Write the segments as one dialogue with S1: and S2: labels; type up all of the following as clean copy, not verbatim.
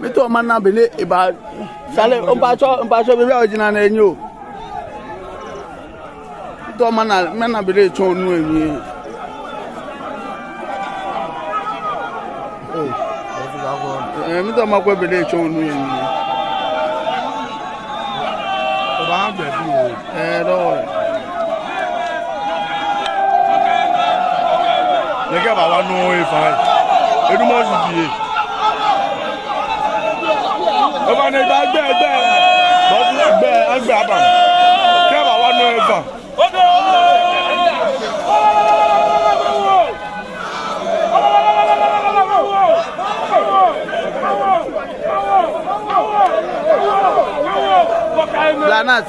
S1: Me to man na bele e ba sale on pa so be original na enyo. To man na bele cho nu enyi. Me to ma ko bele cho nu enyi. O ba gbe bi o. Do. Le gars va wa no e fa. E du mo ju bi. Ọba ní ìgbà ẹgbẹ́ bọ́ọ̀dù ẹgbẹ́ abàm kí ẹ bá wà nù ẹ̀fà. Planat.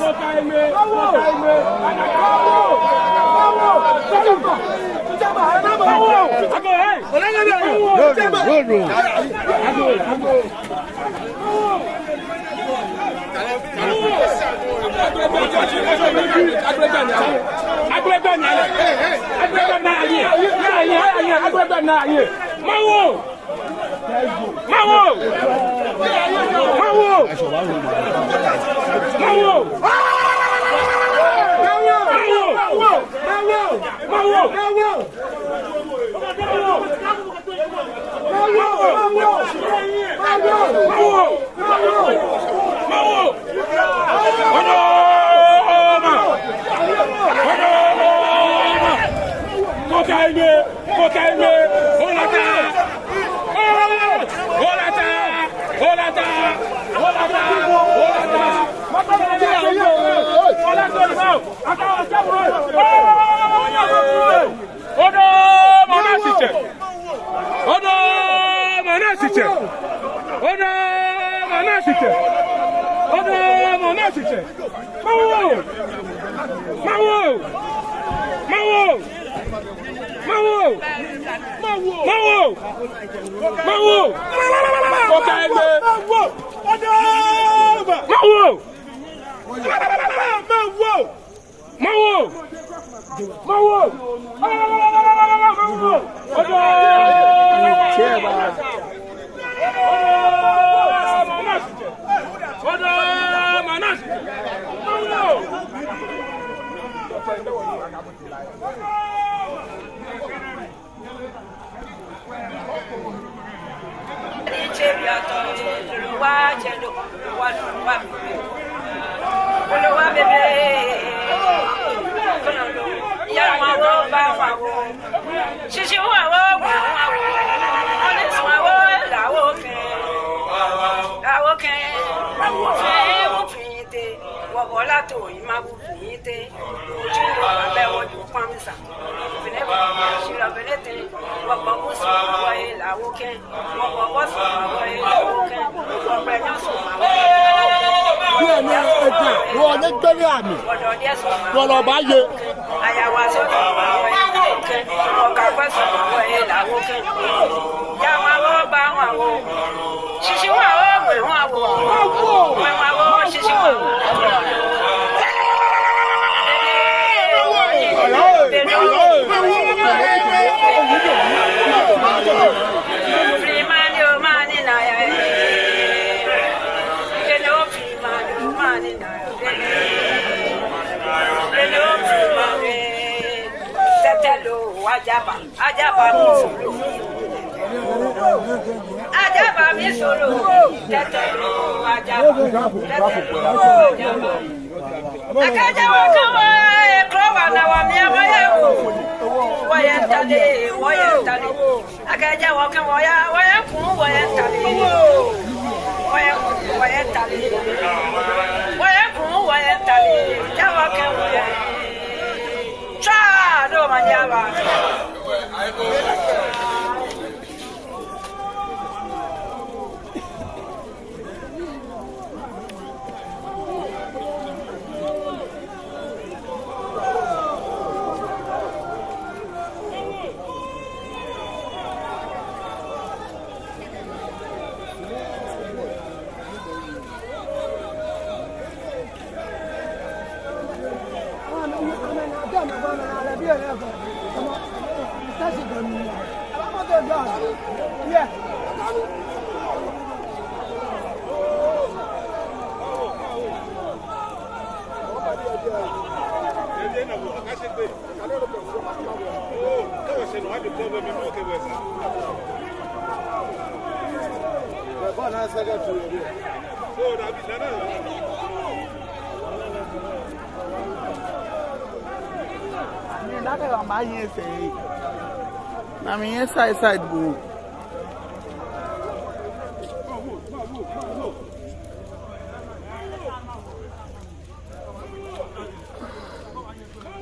S2: I mean, side boo.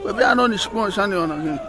S2: Maybe I know the spoon shining on again.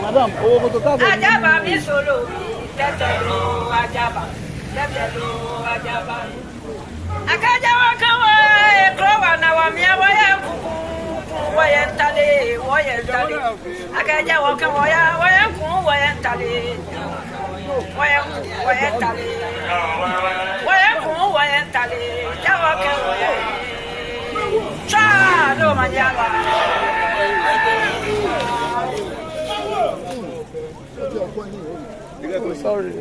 S2: Madam, Ajaba mi solo, Tetelo, Ajaba, Akaja wakawa, Clover, now I'm here, Wayentale, Akaja wakawa, Wayentale, Chado Maniala. Sorry.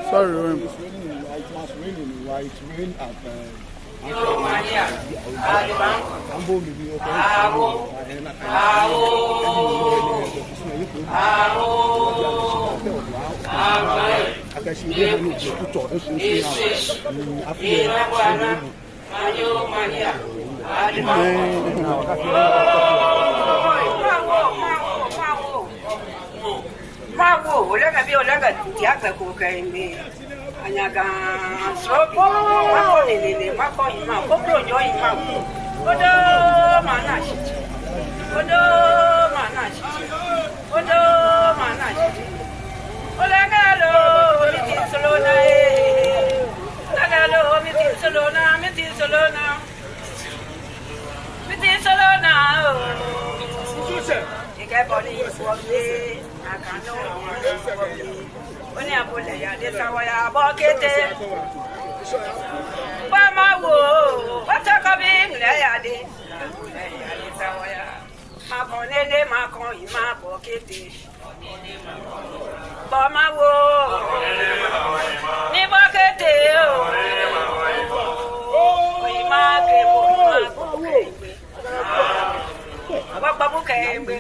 S2: Sorry.
S1: It must rain in why it rain at Anyaga stroke,
S2: abule ya de sawaya bokete. Bama wo, watakabi le ya de. Abule ya de sawaya. Makonele makon ima bokete. Bama wo, ni bokete o. Ima kemo ma bokete. Ababu kembe.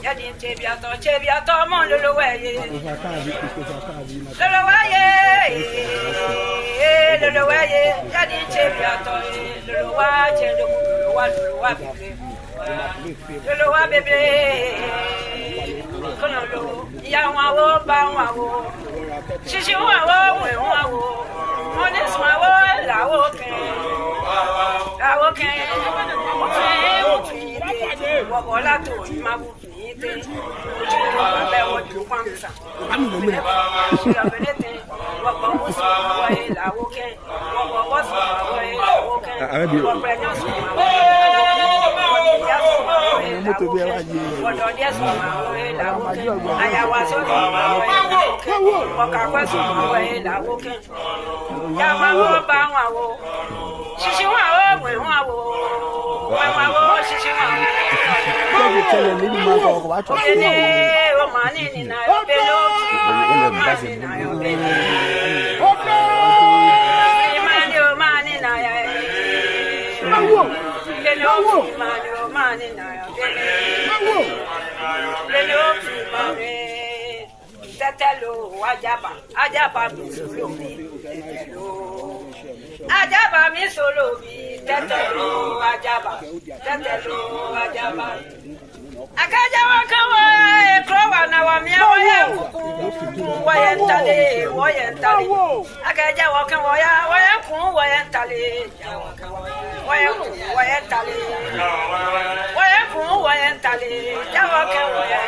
S2: Yadi chebiato mon lolowaye. Lolowaye, yadi chebiato lolowaje lolowa bebe. Lolowa bebe. Kono ya wawo ba wawo. Shishi wawo we wawo. Mones wawo lawo ken. Lawo ken. Wabola to imabu. Ajaba mi solo bi tetelo ajaba akaja wakawa ekrowa na wamia waya kuku wayentale akaja wakawa waya ku wayentale jawaka waya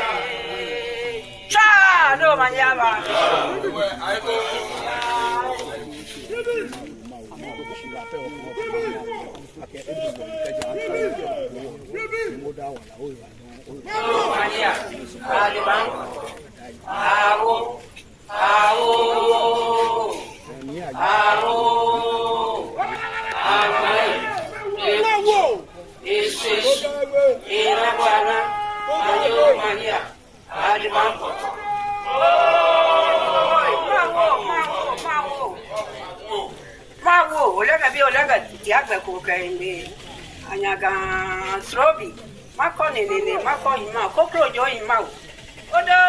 S2: cha no manyaba Olaga diagba ko kainde anyaga srobi makone lele makon ma kokro jo ima odo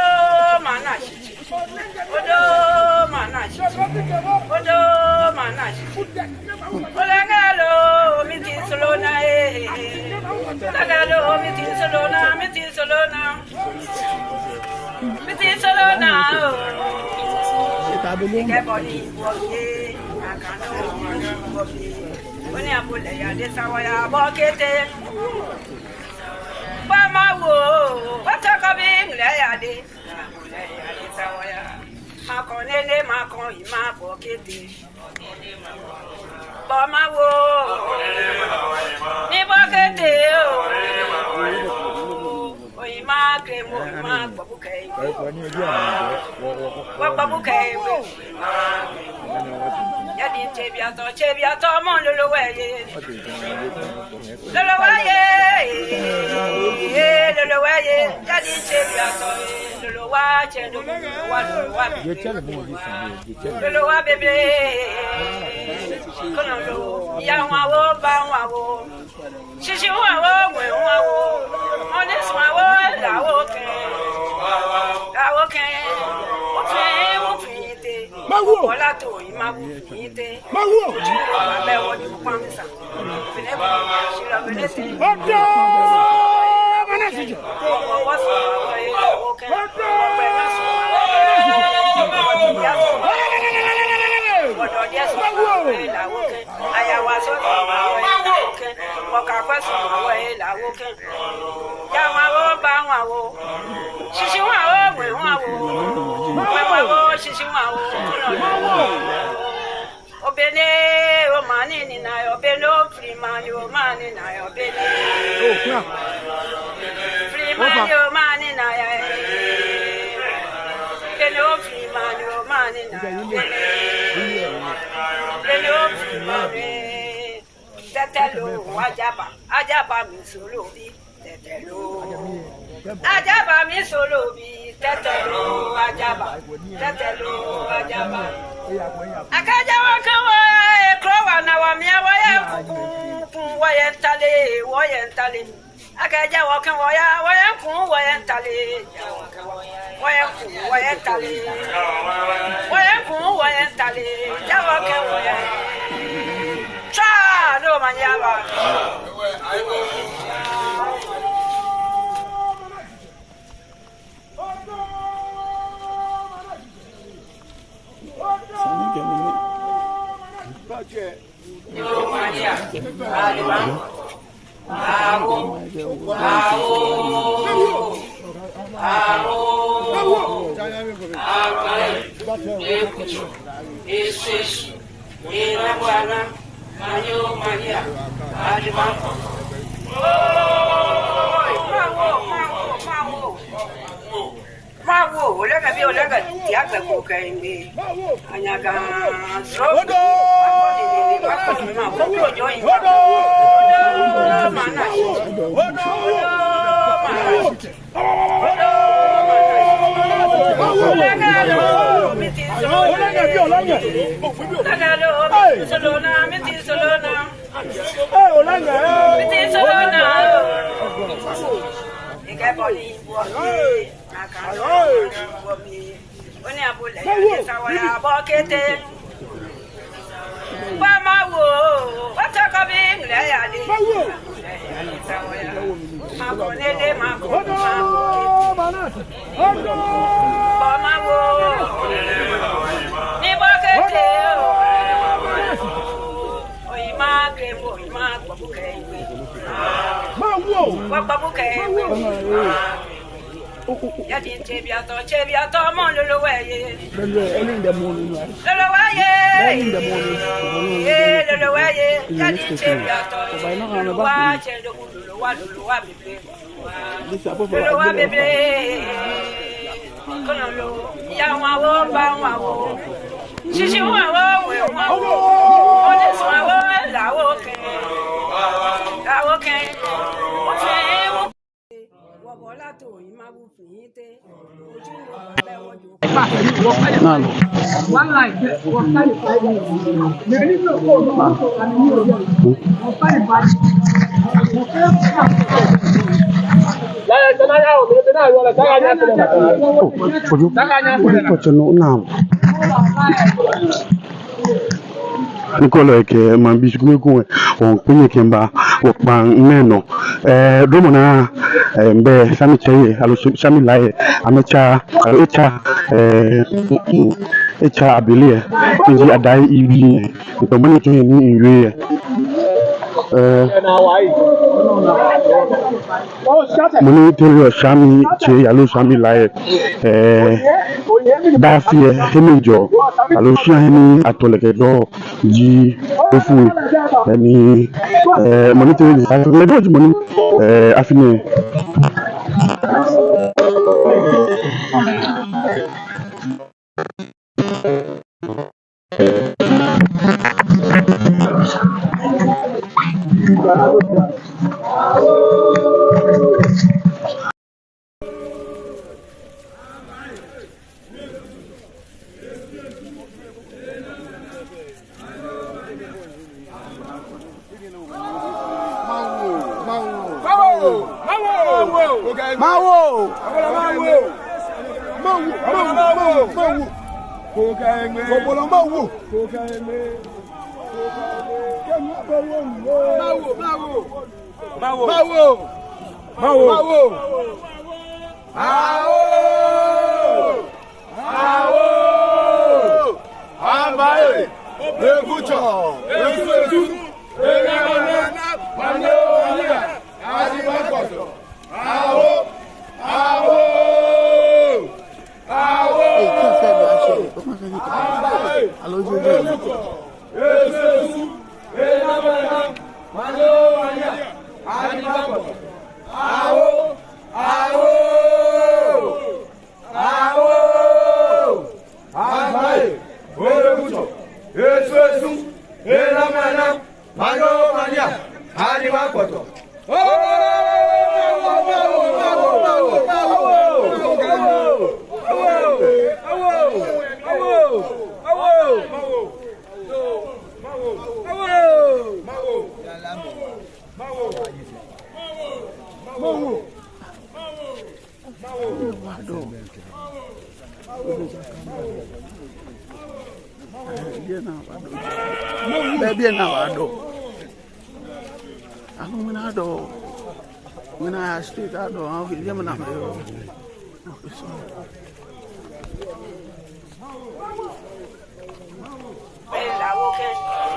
S2: mana olaga lo miti solona Oni abule ya de sawaya bokete. Bama wo, watakabi le ya de. Abule ya de sawaya. Makonele makon ima bokete. Bama wo, ni bokete o. Ima kremo ima babukai. Babukai. Yadi chebiato mon lolowaye. Yadi chebiato lolowaje lolowa bebe. Kono lo ya wawo ba wawo. Shishi wawo we wawo. Ones wawo lawo ken. Ola to imabu ite. Abe wodi kwamsa. Shira benete. Odo manasije. Waso oke. Odo yeso. Aya waso oke. Oka kwaso la oke. Ya wawo ba wawo. Shishi wawo we wawo. Shishi wawo. Obene o mani ni na obeno freemani o mani na obene freemani o mani na ya obene mani na bele o fi mare tetelo ajaba mi solo bi tetelo ajaba mi solo bi tetelo ajaba akaja wakawa ekrowa na wa mi awaya kun wayentale akaja wakan waya kun wayentale jawa ke waya cha no manyaba Olaga tiaga ko kainde anyaga zodo Oni abule sawaya bokete ba mawo wataka bi nle ya le sawaya makonele makon ba mawo ni bokete oyima kremo oyima babuke mawo babuke Yadi chebiato mon lolowaye yadi chebiato lolowa bebe kono ya wawo ba wawo shishi wawo one swawo lawo ke Bolato imabu finite ojuwo babe wojo
S3: Nalo. One like that was 5 minutes. There is no code on the
S4: Nicolo che mambishi come on quindi che mba meno domona mbe sami cheye alo sami lai amecha echa abelie inji adai ibi ko mani ke ni iwe moni tell sami che alo sami lai dafie hemijo alo shani atoleke do ji ofu ni monitor le do moni afine
S5: Baby now I do. I'm gonna do. When I street I do, I'll give them an
S2: la woke,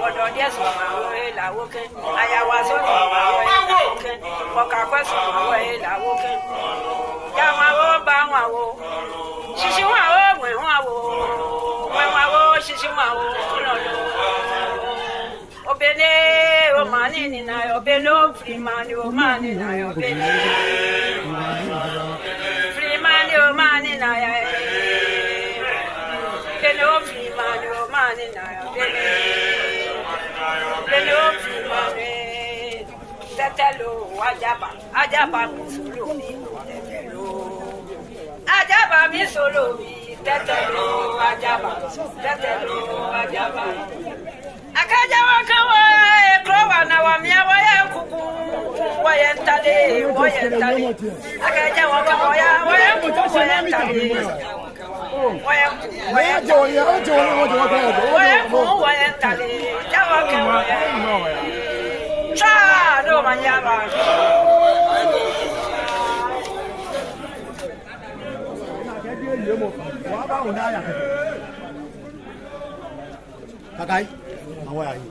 S2: odo dia so ma wo la woke, aya wa so ma wo la woke, oka kwa so ma wo la woke. Ya ma wo ba wa wo. Shishi wa wo we wa wo. We wa wo shishi wa wo no lo. Obene o mani ni na obeno free mani o mani na obene. Free mani o mani na ya. Beno free mani o mani na obene. Beno free mani. Tetelo ajaba musulu mi tetelo. Ajaba mi solo mi tetelo ajaba akaja wakawa ekrowa na wamia waya kuku waya ntale akaja wakawa waya kuku waya ntale waya ntale jawa kawa cha no manyaba
S5: Kakai, how are you?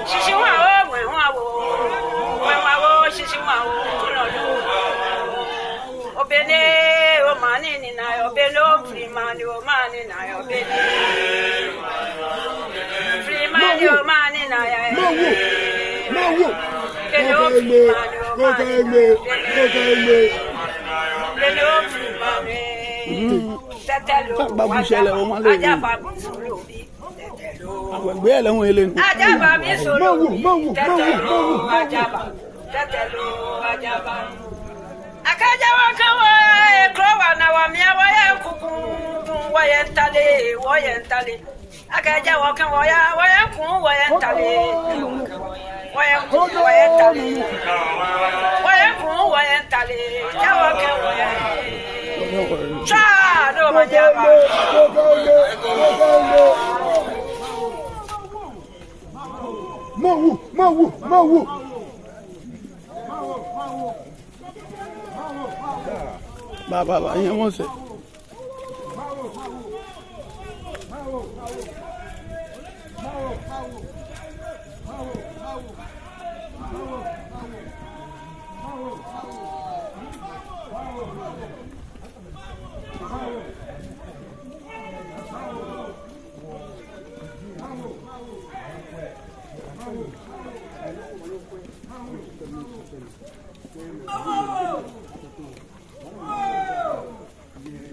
S2: Shishi wa mani na yo belo free mani o mani na yo belo free mani o mani na ya
S1: Mawo.
S2: belo free mani o mani belo free mani tetelo aja babu solo bi tetelo
S5: Agbe ele won ele ni.
S2: aja babu solo tetelo aja babu akaja wakawa ekrowa na wamia waya kuku waya ntale akaja wakawa waya ku waya ntale waya ku waya ntale jawa ke waya cha do majaba
S1: Mawo.
S5: Baba, yẹn wọ́n sẹ̀.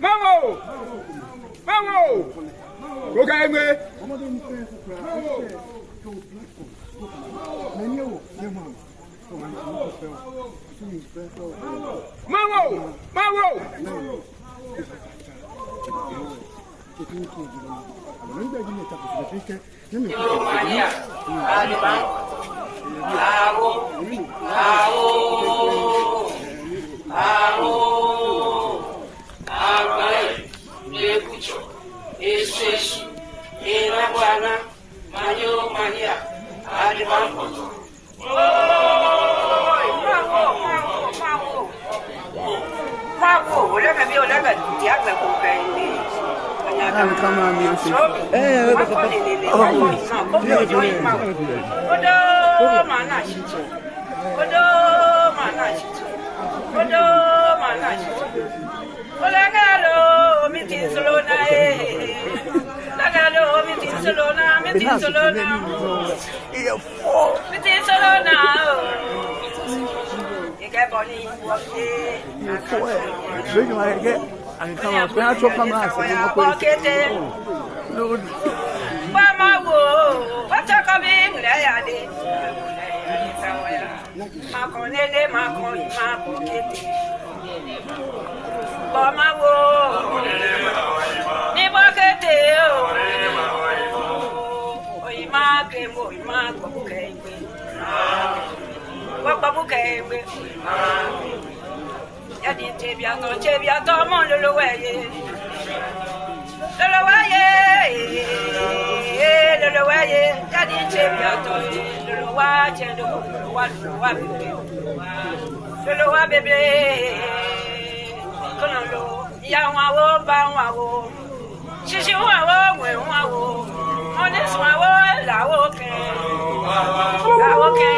S1: Mawo. Koka engwe. Mawo.
S2: Esses era buana manyo mania advanco Mawo olha me olha diabo com pele
S5: Kama mi o se.
S2: Olagalo mitinsolona Lagalo mitinsolona mitinsolona Ikeboni
S5: Big man get and come on. When I talk come last,
S2: Mama wo wata coming layade Makonele makokete Mama wo ni makete o ima kemo ima kokebe Wa bukebe Ya di tebiato mon le loyer Le loyer, t'as dit c'est bientôt. Le loi bébé. Colombo, y'a un wao, ba wao. Chichi wao, wao. On est soit la woke. La woke.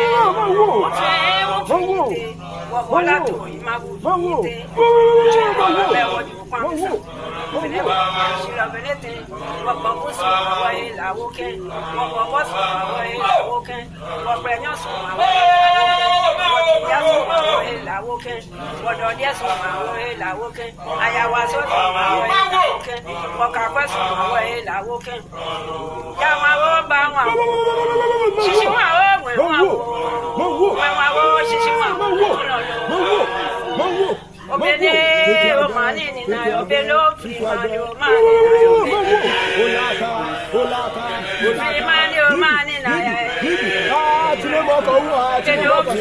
S2: Voilà tout, il m'a voulu. Obede o mani ni na obelo free mani o mani na ya
S1: Tile mo ko wa tile mo ko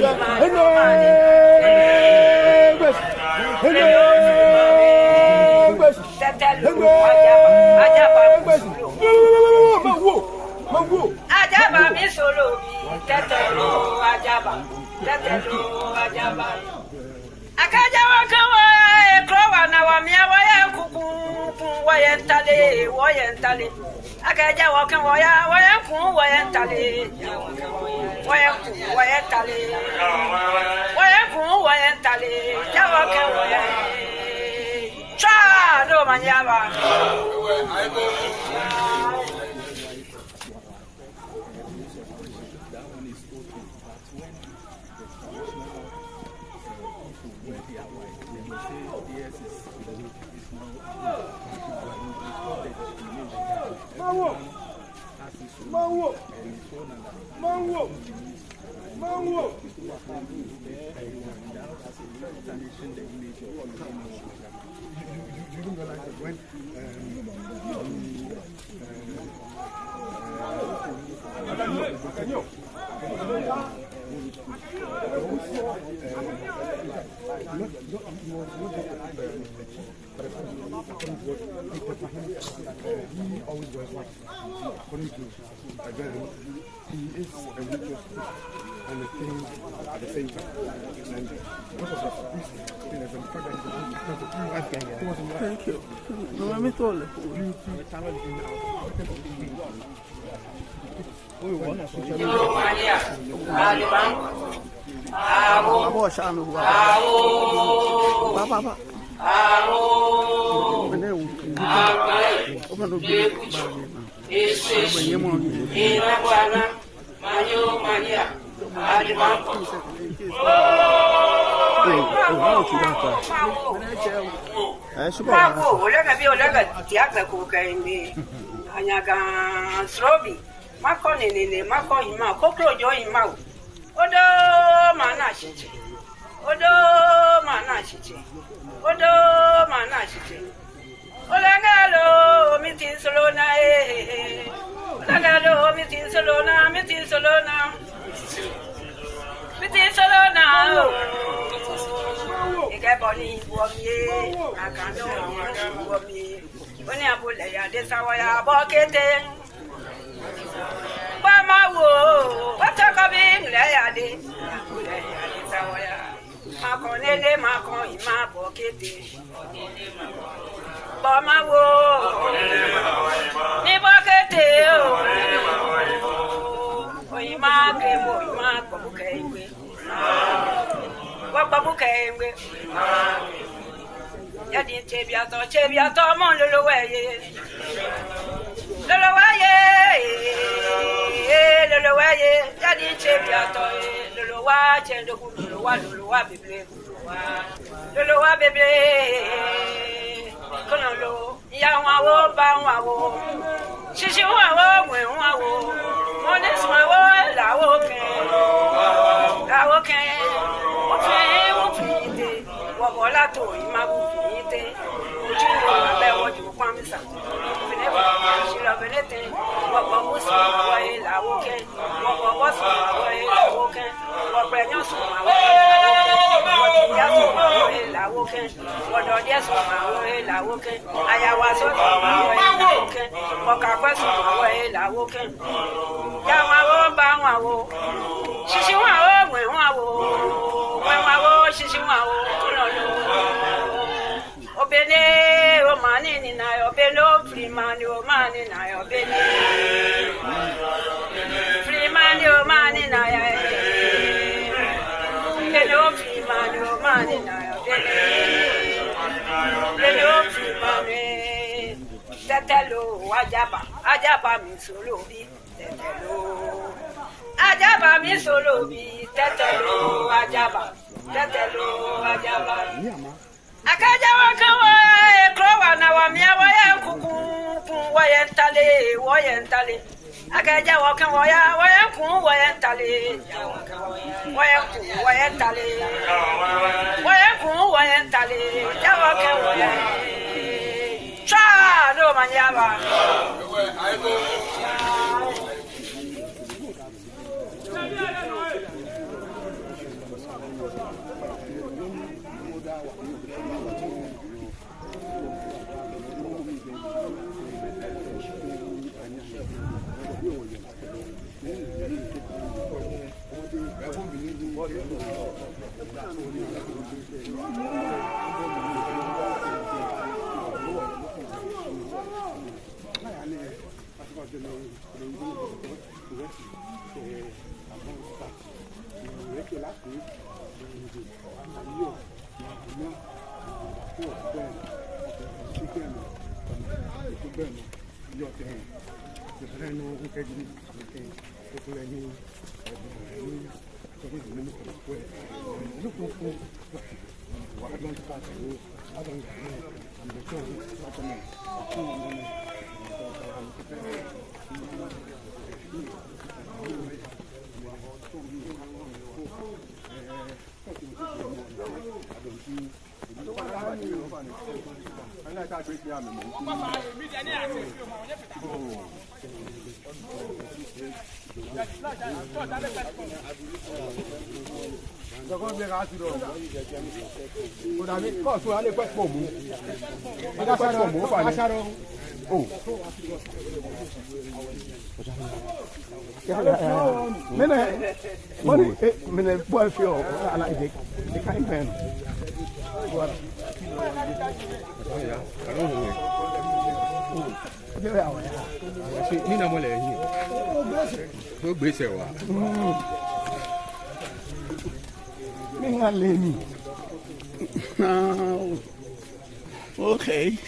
S2: Ajaba mi solo tetelo ajaba Akaja wakawa ekrowa na wamia waya kuku waya ntale Akaja wakawa waya ku waya ntale Waya ku waya ntale Jawa ke waya Cha no manyaba.
S4: He is a religious and a king at the same time. And because of his things and the fact that he was
S5: Thank you. No, let me tell you. Abo shanu wa. Papa.
S2: Olangalo, mitin solona, Olangalo, mitin solona, mitin solona, mitin solona. Ikeboni buomie, akano buomie. Oni abule ya desawaya bokete. Bama wo, watakabi le ya de, abule ya desawaya. Makonele makon ima bokete. Bama wo, ni bokete o. Ima kemo ima bokengwe. Wa bokengwe. Ya di chebiato mon lolo weye. Lolo weye. Ya di chebiato lolo wa chendo lolo wa bebe. Lolo wa bebe. Kono ya wa wo ba wa wo shishi wa wo mwe wa wo mone swa wo la wo ken o fe de wo bola to ima bu ite oju wo be wo ju kwa mi sa fene ba shi la benete wo bo wo so wa la wo ken wo bo wo so wa la wo ken wo pre nyo so wa wo ya so la wo ken wo do dia so wa la wo ken aya wa so wa la wo ken wo ka kwa so wa la wo ken ya wa wo ba wa wo shishi wa wo mwe wa wo shishi wa wo no no obene o mani ni na obene o frimani o mani na obene frimani o mani na ya obene o frimani o mani na obene obene o frimani tetelo ajaba mi solo bi tetelo ajaba mi solo bi tetelo ajaba akaja wakawa ekrowa na wamia waya kuku wayentale akaja wakawa waya ku wayentale jawaka waya cha no manyaba
S5: Okay.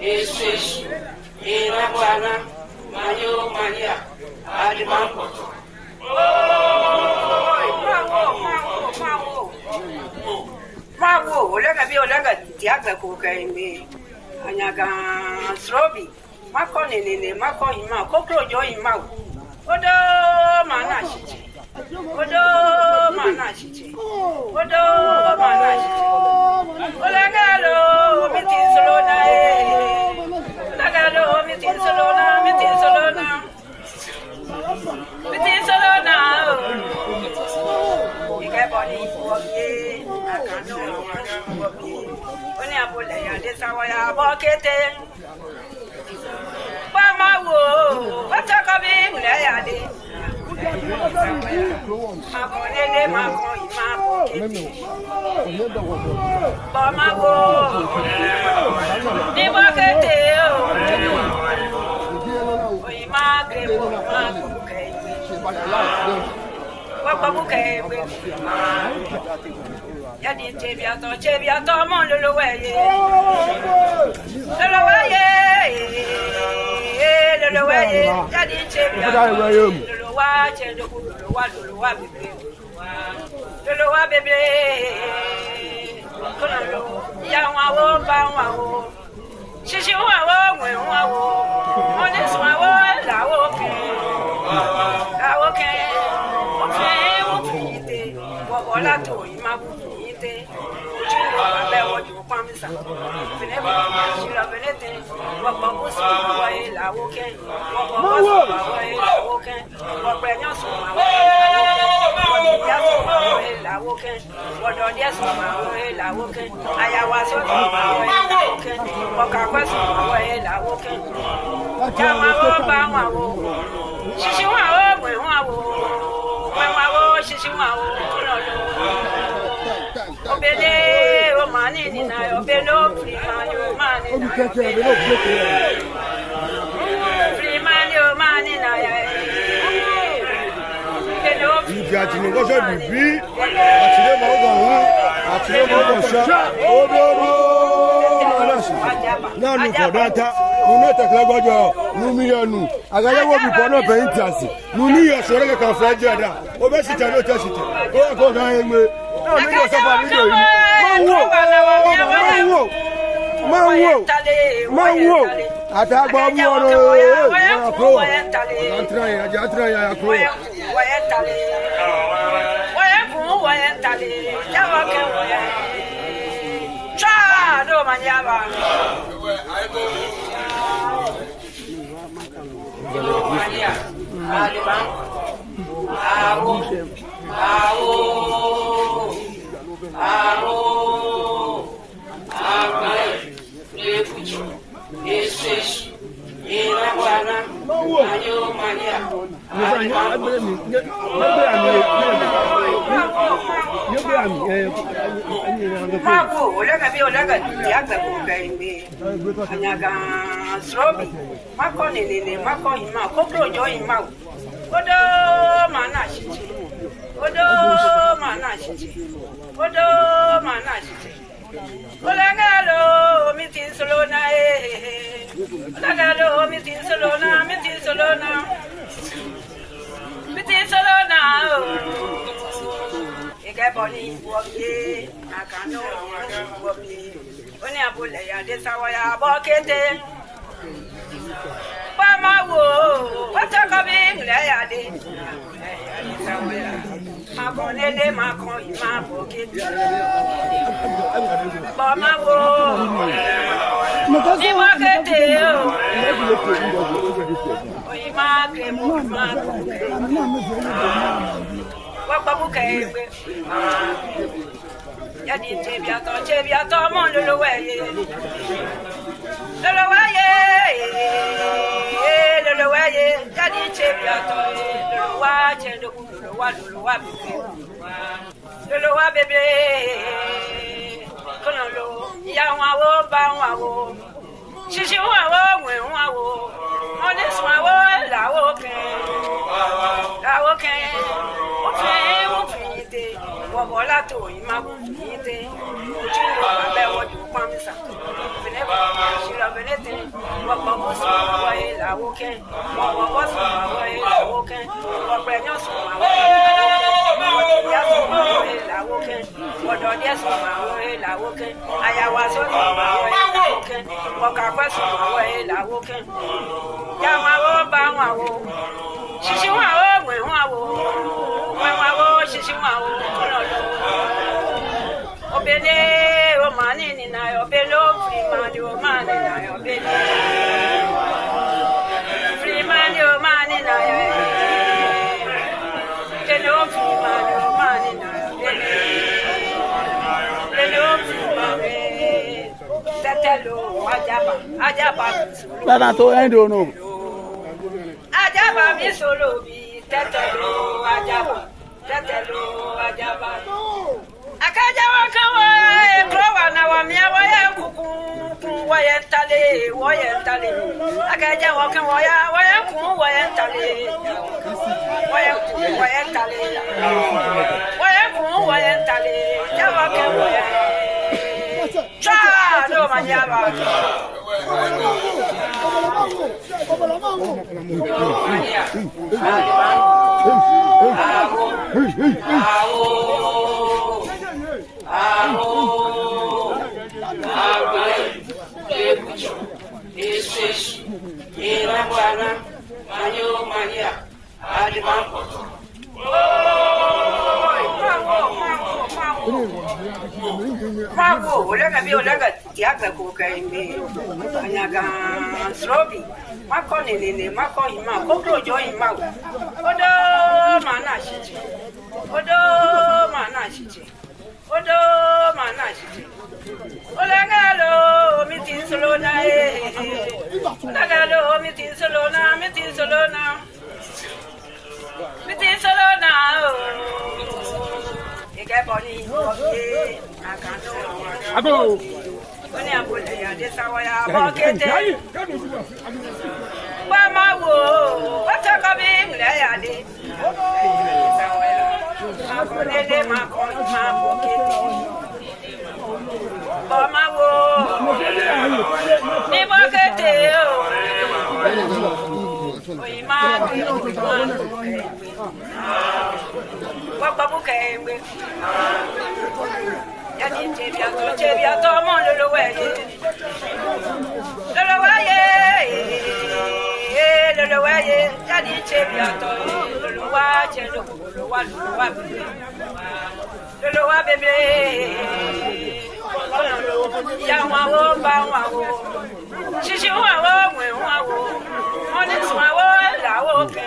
S6: Esse
S2: Mago, Olaga, Tiaga Coca in me. Anyaga Srobi, Maconini, Macoima, Coco Joy Mau. Odo Manashi. Odo Manashi. Odo Manashi. Olagalo, Mitin Solona. Olagalo, Mitin Solona, Mitin Solona. Mitin Solona. You get body for me. I can't know for me. When I put a this hour, I walk it in. Mama, what's a coming? Layadi.
S5: Nana to end no.
S2: Ajaba mi solo bi tetelo ajaba. Akaja wakawa ekrowa na wa mia wa ya kuku wa yentale. Akaja wakawa ya kuku wa yentale. Jawa kewa ya. Cha no manyaba. Olha tiaga kukaime anyaga srobi makonelele makohima kokrojo hima odo mana shichi olagalo mitin solona Boni, Abo. Oni abole ya de sawaya bokete. Mama wo, wataka bingle ya de. Sawaya. Akonele makoma bokete. Mama wo. Ni bokete o. Oima ke Wababuke. Yani chebia to mo lolowaye. Yani chebia to lolowa bebe. Ya wa wo ba wa wo. Shishi wa wo mwe wa wo. Oni swa wo la wo ke.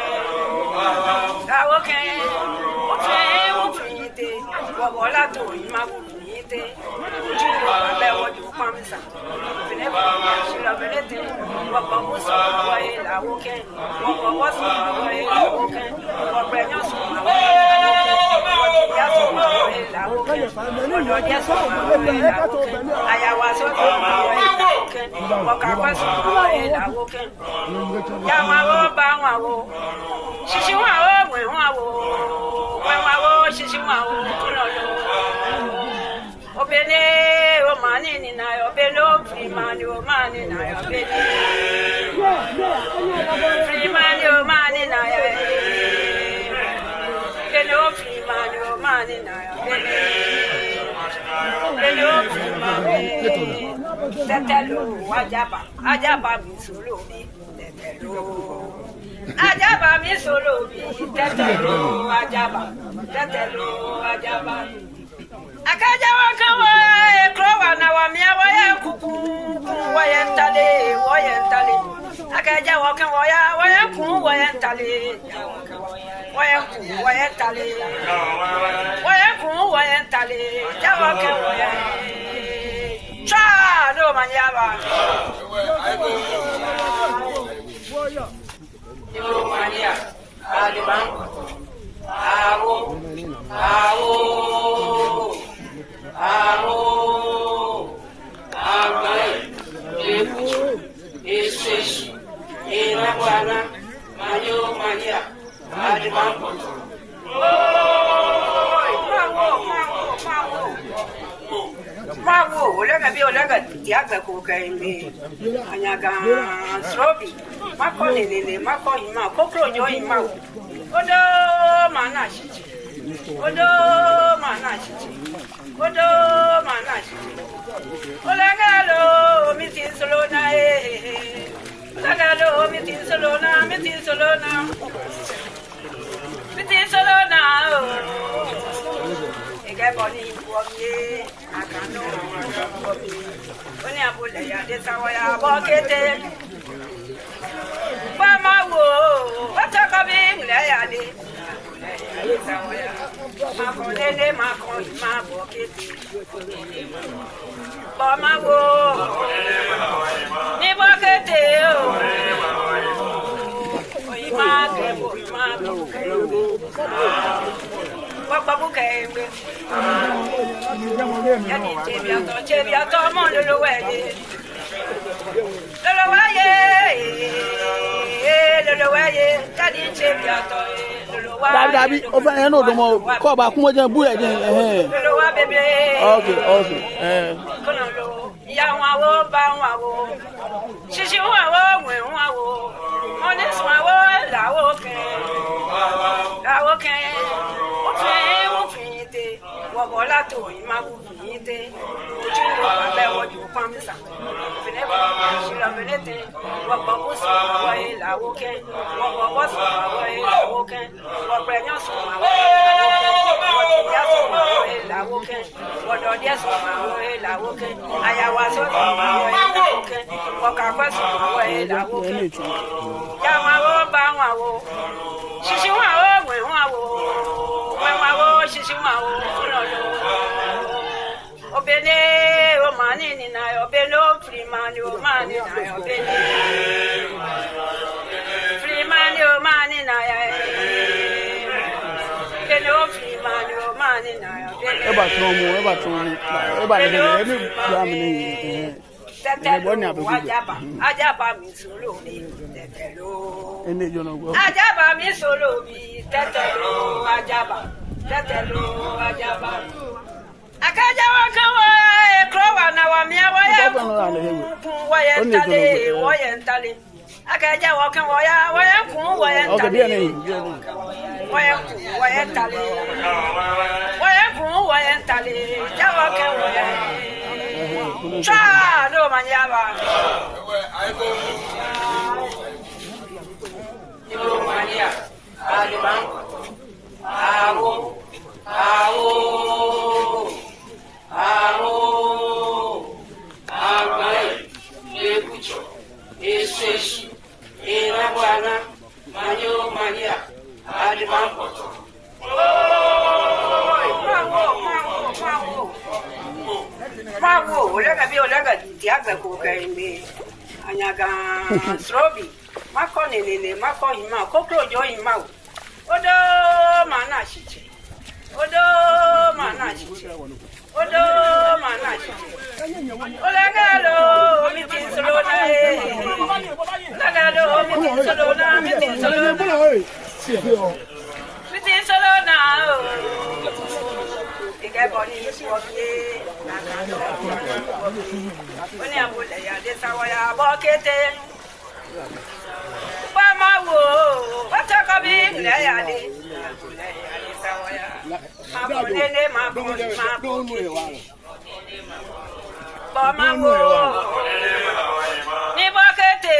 S2: Wala to imagute juwa bewo ju pamsa fene ba shila belete wa bamusa wa ila woke wa bawasu wa ila woke wa prenyo su wa ya so wa ila woke odo dia so wa ila woke ayawa so wa ila woke wa kakwasu wa ila woke ya ma wo ba wa wo shishi wa wo mwe wa wo shishi wa wo Obele o mani ni na obele o freemani o mani na obele freemani o mani na obele o freemani o mani na obele o freemani tetelo ajaba mi solo bi tetelo ajaba mi solo bi tetelo ajaba Akaja wakawa ekrowa na wa mia wa ya kuku wa yentale. Akaja wakawa wa ya kuku wa yentale. Jawa kewa ya. Cha no manyaba. Ibo mania. Adibango. Awo. Agora, esse na Guana, Maria, Adibanco. Mago, olha tiaga kukaime anyaga srobi makonelele makohima kokrojo hima odo mana shichi Odo manachichi. Odo manachichi. Olagalo mitin solona Olagalo mitin solona mitin solona. Mitin solona Egaboni buomye akano buomye. Oni abule ya de sawaya bokete. Mama wo watakabi mlayade. Makonene makon ma bokete. Mama wo ni bokete o. Oyima kebo ma bokete. Papa bokete. Yani chebiato mo lolo wede. Lolo waye. Lolo waye. Daddy chebiato.
S5: Dabi over here no domo ko ba kun ojan bu e din
S2: Lolo wa bebe.
S5: Okay.
S2: Kono lo. Ya wa wo ba wa wo. Shishi wa wo we wa wo. Oni so wa wo la wo ken. La wo ken. O fe te. Wo bola to ima bu te. Oju lo ba be wo ju pam sa. Fene ba shi la benete. Wo ba bo so wa la wo ken. Wo ba bo so wa la wo ken. Wo preño so wa la wo ken. Wo do dia so wa la wo ken. Aya wa so wa la wo ken. Wo ka kwa so wa la wo ken. Ya ma wo ba wa wo. Shishi wa wo we wa wo. Shishi wa wo. Obene o mani ni na obene o freemani o mani na obene freemani o mani na obene o freemani o mani na obene
S5: e ba tron mu e ba ne mi bra mi ni
S2: ajaba mi solo ni tetelo
S5: ene jo no go
S2: ajaba mi solo bi tetelo ajaba Akaja wakawa ekrowa na wamia waya ntale akaja waka waya kun waya ntale waya ntale jawa ka waya cha no manyaba Ibo mania aliban awo agbai ekucho eseshi erabwana manyo mania adibampoto mawo olaga diaga ko kaimbe anyaga srobi makonelele makohima kokrojo hima odo manachiche Olagalo mitin solona mitin solona Igaboni buomye Oni abule ya de sawaya bokete Mama wo watakabi mlayade sawaya makonene Mama wo ni bokete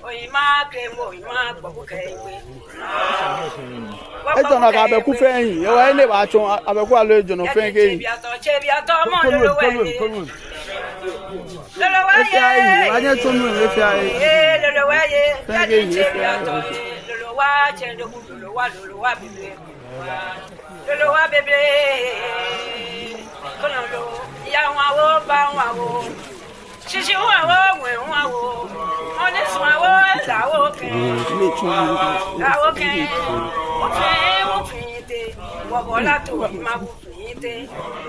S2: oyima kemo oyima gbobuke igbe
S5: e jona ka be ku feyin e wa ile ba chon abeku alo e jona feyin ke
S2: chebiato mo lolo we lolo waye
S5: anye tonu e fi ai
S2: lolo waye kadi chebiato lolo wa chendo lolo wa bebe kono lo ya wa wo ba wa wo shishi wa wo we wa wo oni so wa wo la wo ken o fe te wo bola to ma bu te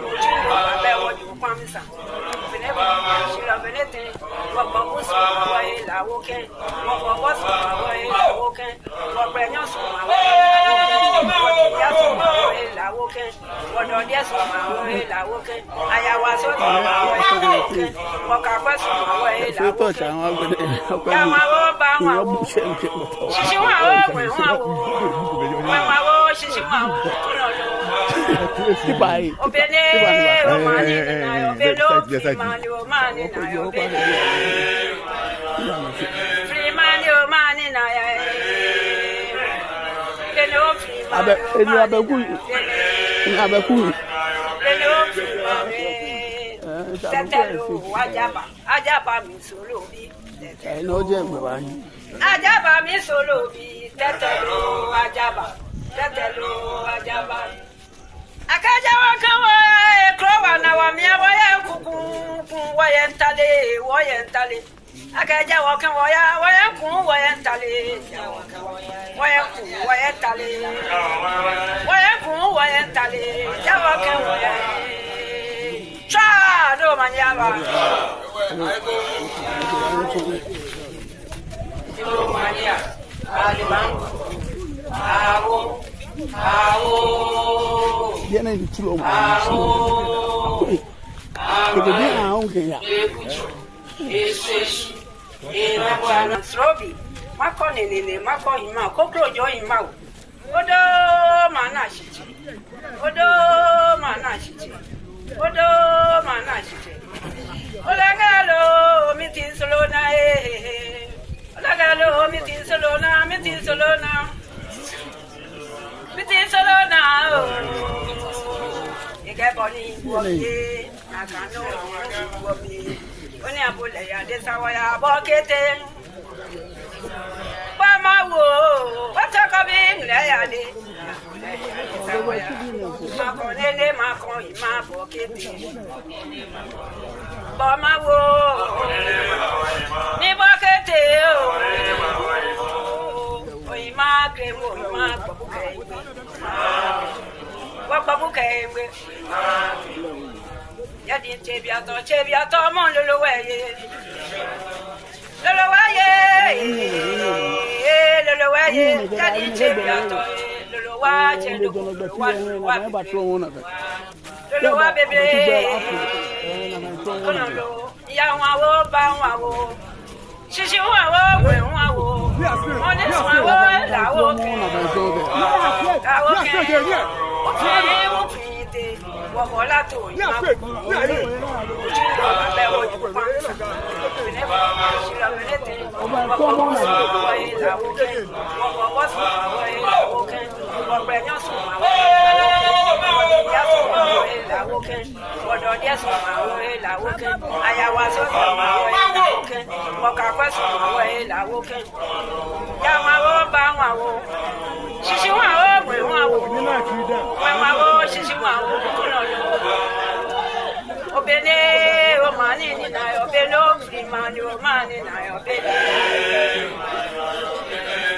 S2: oju lo ba be wo ju pam sa fene ba shi la benete wo ba bu so wa la wo ken wo so wa la wo ken wo preño so wa ya so la wo ken wo do dia so wa la wo ken aya wa so wa wo ka kwa so wa la wo ken ya ma wo ba wo shishi wa wo we wa wo shishi wa wo obele o mani na obele mani o mani na obele free mani o mani na ya obele o free mani
S5: eni abeku
S2: obele o free mani tetelo ajaba mi solo bi
S5: ẹ ní ó jẹ́ ìgbẹ́ wa yín.
S2: Ajaba mi solo bi tetelo ajaba. Akaja wa kan wa ekrowa na wa mi wa ya kuku wa ya ntale. Akaja wa kan wa ya kun wa ya ntale. Wa ya kun wa ya ntale. Wa ya kun wa ya ntale. Jawa kan wa ya. Cha do manyaba. Maria, Alimango, Awo,
S5: Viene di chulo ma. Che viene anche ya.
S2: Srobi, mako nene, mako ima, kokro jo ima. Odo mana shichi. Olagalo, miti solona eh. Olagalo, miti solona. Ikeboni wobi, akano wobi. Oni abule ya desawaya bokete. Bama wo, watakabi le ya de. Makonele makon ima bokete. Bama wo, ni bokete o. Ima kremo, ima babuke. Babuke. Yadi chebiato mon lolowaye. Yadi chebiato lolowaje lolowa bebe. Konolo ya wawo ba wawo. Shishi wawo we wawo. Oni wawo lawo ke. Lawo ke. Wabola to Obele o mani ni na obele o free mani o mani na obele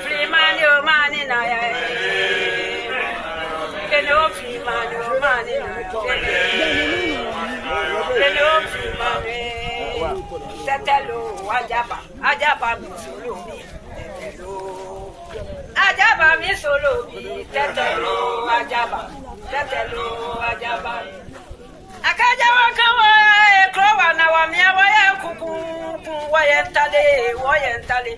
S2: free mani o mani na ya obele o free mani o mani na obele o free mani tetelo ajaba mi solo bi tetelo ajaba mi solo bi tetelo ajaba Akaja wa kan wa ekrowa na wa mi wa ya kuku wa ya ntale.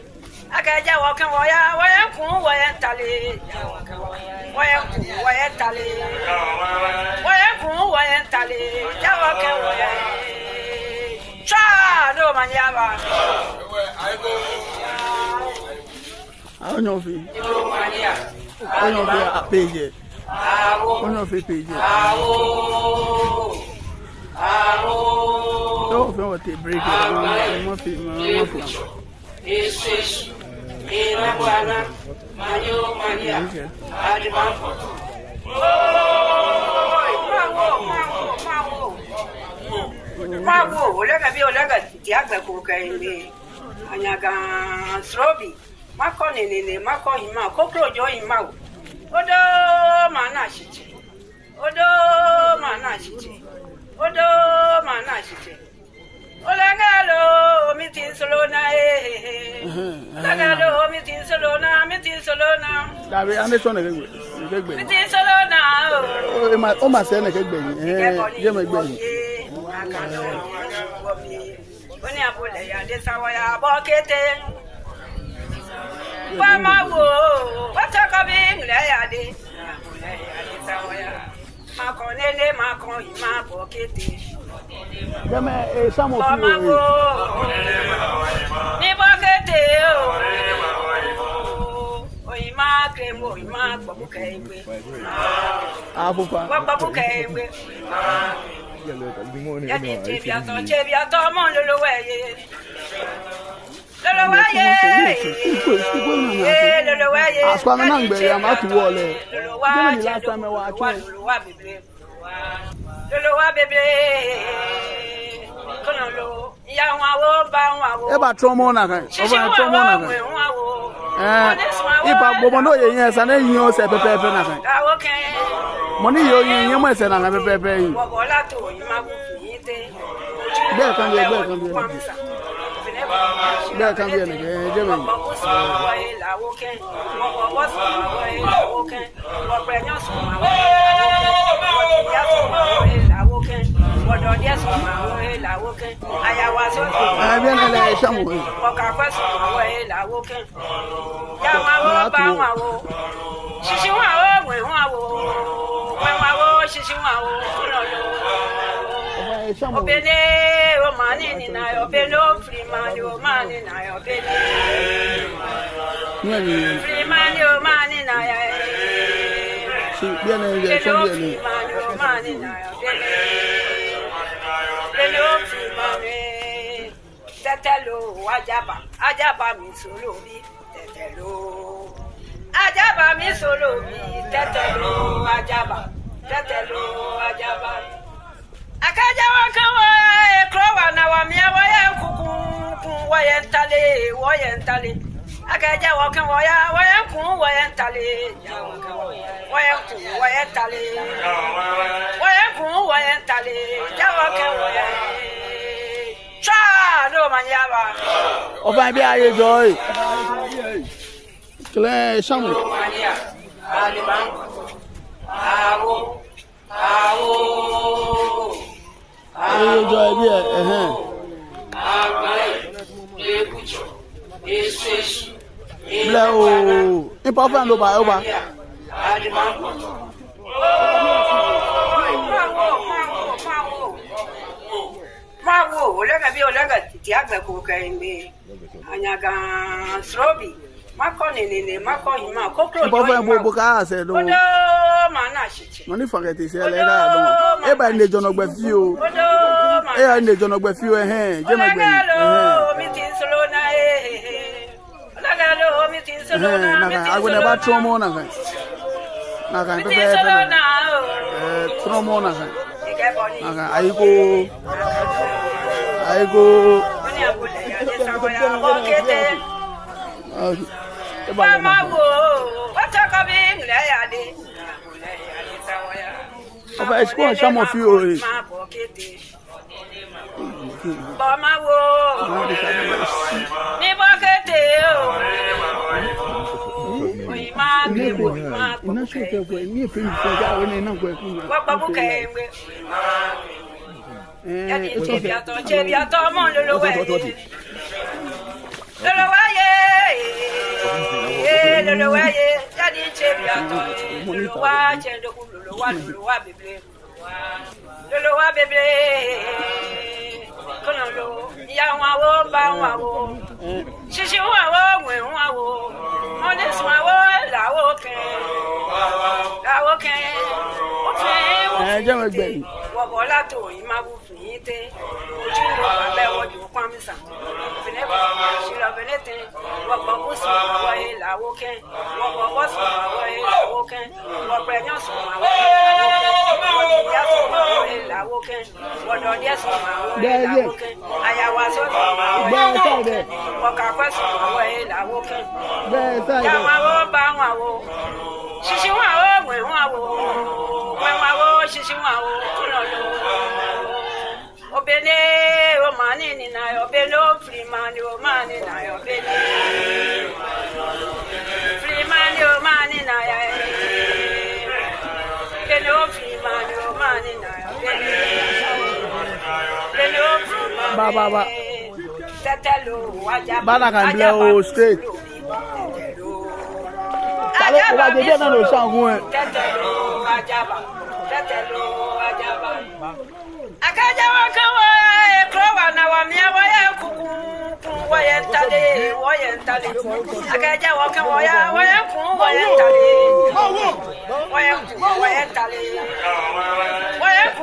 S2: Akaja wa kan wa ya kun wa ya ntale. Wa ya ntale. Jawa kan wa ya. Cha do manyaba.
S5: Onyo fi apeje. Onyo fi peje. Don't feel what they break it. Mo fi.
S2: Esse ina bwana manyo mania adibanfo. Mawo, olega tiagba ko kainde. Anyaga srobi. Mako nene, mako hima, kokro jo hima. Odo mana shichi. Olagalo, miti solona eh. Olagalo, miti solona.
S5: Dabi ande so na kegbe.
S2: Miti solona o.
S5: O ma se na kegbe yin. Je me gbe yin.
S2: Akano wobi. Oni abule ya desawaya bokete. Mama wo, what a coming, Layade. Maconele, Macon, ma pocket.
S5: Some of
S2: Mama
S5: you.
S2: wo, Nibokete. Oima cremo, Oima Babuke.
S5: Abuba.
S2: Babuke. Yadi Chebiato, Mon Lolowaye.
S5: As far as I'm out to wall. Last time I watched Eba Tromona. If I go on, yes, and then you say Pepe. Money, you must say, I'm a Pepe. There can be
S2: Obene, o mani na obeno, free man, o mani na obene. Free man, o mani na Tetelo, Ajaba mi solo bi, Tetelo. Ajaba mi solo bi, Tetelo, Ajaba. Akaja wakawa krowa na wamia waya kuku wayentale akaja wakan waya kun wayentale jawakan waya cha no manyaba
S5: Oba bi aye joy Kle shamu Joy bi Bleu Ipa fa lo ba oba
S2: Mawo olega tiaga ko kaimbe anyaga srobi makonene makohima kokro
S5: Ipa fa bo ka se do
S2: odo mana chiche
S5: Money forget is ele ga do Eba ne jono gba fi o E ne jono gba fi o je me gbe
S2: mi tin solo na Lagalo mi tin solo na
S5: na I go never tromo na kan na kan pepe tromo na kan Aiko
S2: Mama wo wata coming Layade.
S5: Oba expo some of you
S2: Mama wo Nibokete Oima cremo,
S5: Ina so ke ko ni fi fi ja we na ko ku
S2: Babuke. Yadi Chebiato, Mon Lolowaye. Yadi Chebiato, Lolowa bebe. Kono ya wawo ba wawo. Shishi wawo we wawo. Mone swawo lawo ken.
S5: je me gbe
S2: Wobola to imabu fiyite. Oju wo abe woju kwamisa. Bene ba shilo benete. Wobo so wa lawo ken. Wobo so wa lawo ken. Wobo enyo so wa lawo ken. Wodo dia so wa lawo ken. Ayawa so wa lawo ken. Woka kwaso wa lawo ken. Ya wawo ba wawo. Shishi wawo we wawo. Shishi wawo kunolo obene o mani ni na obeno free man o mani na obene free man o mani na ya obeno free man o mani na obene free man
S5: ba
S2: tetelo wajaba
S5: Bana kan blow straight alo o ba je na no shan gun e
S2: Tetelo ajaba. Tetelo ajaba. Akaja wakawa ekrowa na wamia waya kuku wayentale. Akaja wakawa waya kuku wayentale. Wayentale.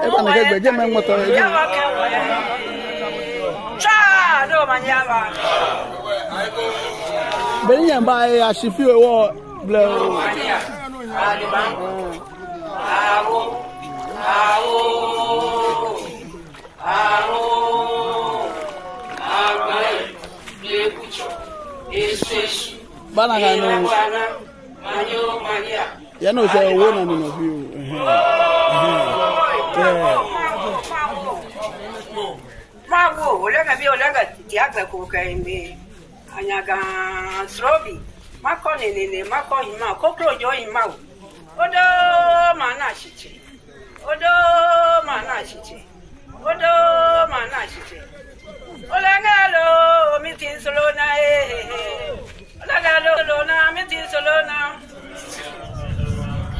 S5: e ba na ke gbeje me moto e
S2: Cha do manyaba.
S5: be yen ba e asifi e wo ble bana ga no ya no se wo na no bi
S2: Mago, olega bi olega tiaga ko kaimbe. Anyaga srobi. Mako nene mako hima kokro jo hima. Odo mana shiche. Olega lo mitin solo na Olega lo na mitin solo na.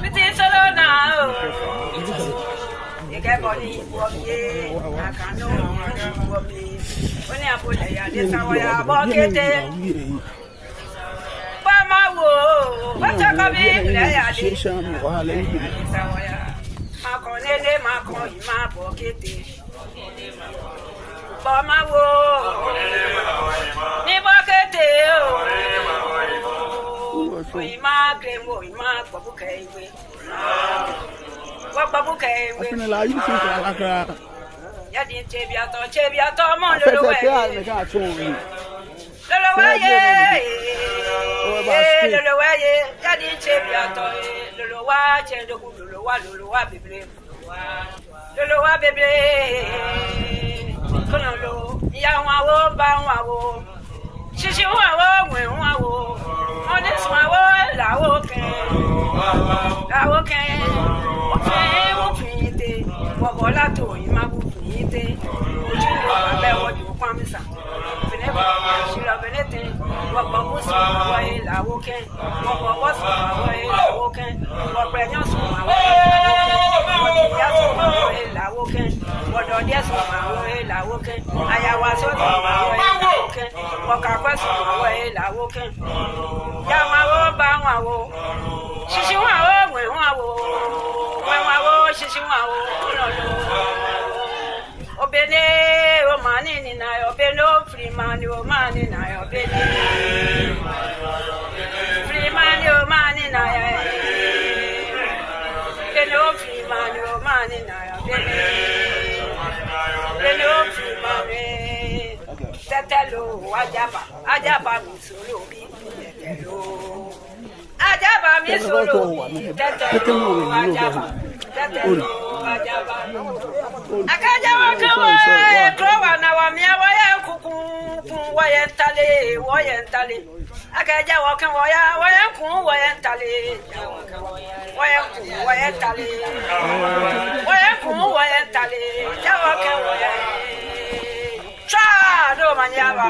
S2: Mitin solo na. Everybody wobie akano wobie oni abole ya de sawaya bokete ba ma wo bata ka bi le ya de sawaya makonele makon ma bokete ba ma wo ni bokete o ima kremo ima babuka iwe
S5: afina la yi sin ka akra
S2: ya di chebiato mo lolowe
S5: me ka tun
S2: lolowe ya di chebiato lolowa chendo ku lolowa bebre kono lo ya wa wo ba wa wo shishi wa wo gwe wa wo oni swa wo la wo ken Bola to imabu yite ojulo babe woju kwamisa fene ba shila benete wabo so wa ila woken wabo so wa ila woken wabo enyo so wa ya so wa ila woken wodo dia so wa ila woken ayawa so wa ila woken wokakwa so wa ila woken ya ma wo ba wa wo shishi wa wo we wa wo shishi wa wo obele o mani ni na obele free mani o mani na obele free mani o mani na obele free mani o mani na obele free mani tetelo ajaba mi solo bi tetelo ajaba mi solo tetelo ajaba akaja wakawa ekrowa na wamia waya kuku wayentale akaja wakawa waya kuku wayentale jawaka waya cha do manyaba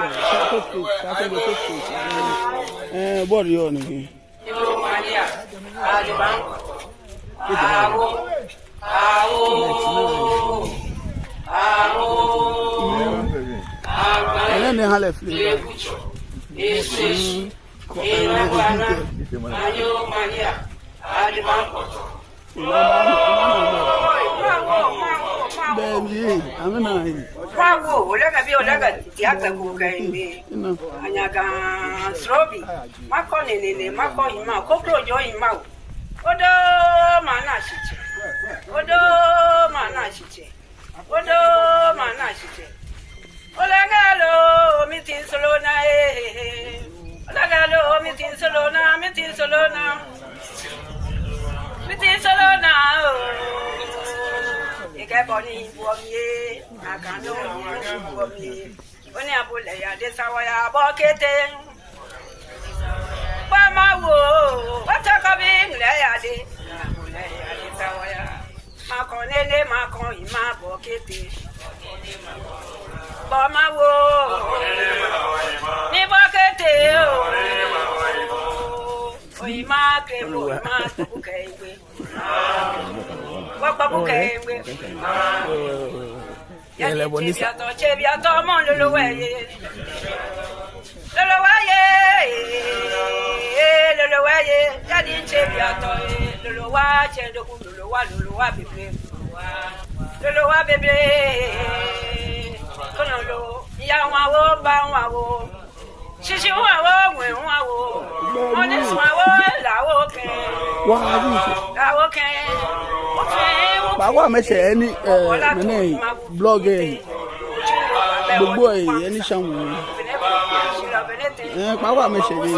S5: body on ni
S2: ibo mania aliban awo
S5: ele ne hale fle Baby, I'm not.
S2: Wow, olega tiaga ko kaimbe. Anyaga srobi. Mako nene mako hima kokro jo hima. Odo mana shiche. Olega lo mitin solo na Olega lo mitin solo na. Ikeboni buomie akano buomie oni abule ya de sawaya bokete ba mawo watakabi mle ya de sawaya makonele makon ima bokete ba mawo ni bokete o ima ke
S5: Ele bonisa. Bawa meshe any mene blog gbogbo any shamu bawa meshe ni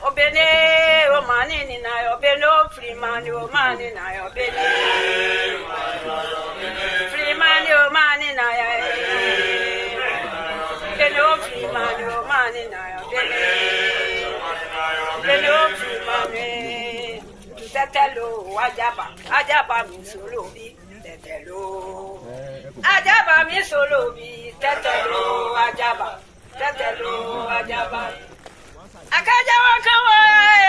S2: Obene o mani ni na obene o free man o mani na obene free man o mani na obene o free man o mani na obene o free man tetelo ajaba mi solo bi tetelo ajaba mi solo bi tetelo ajaba akaja wakawa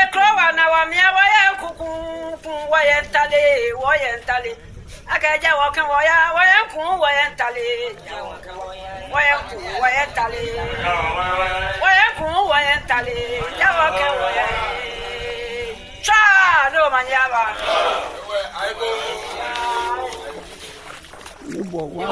S2: ekrowa na wamia waya kuku wayentale akaja wakawa waya ku wayentale jawaka waya cha no manyaba
S5: Ibo wa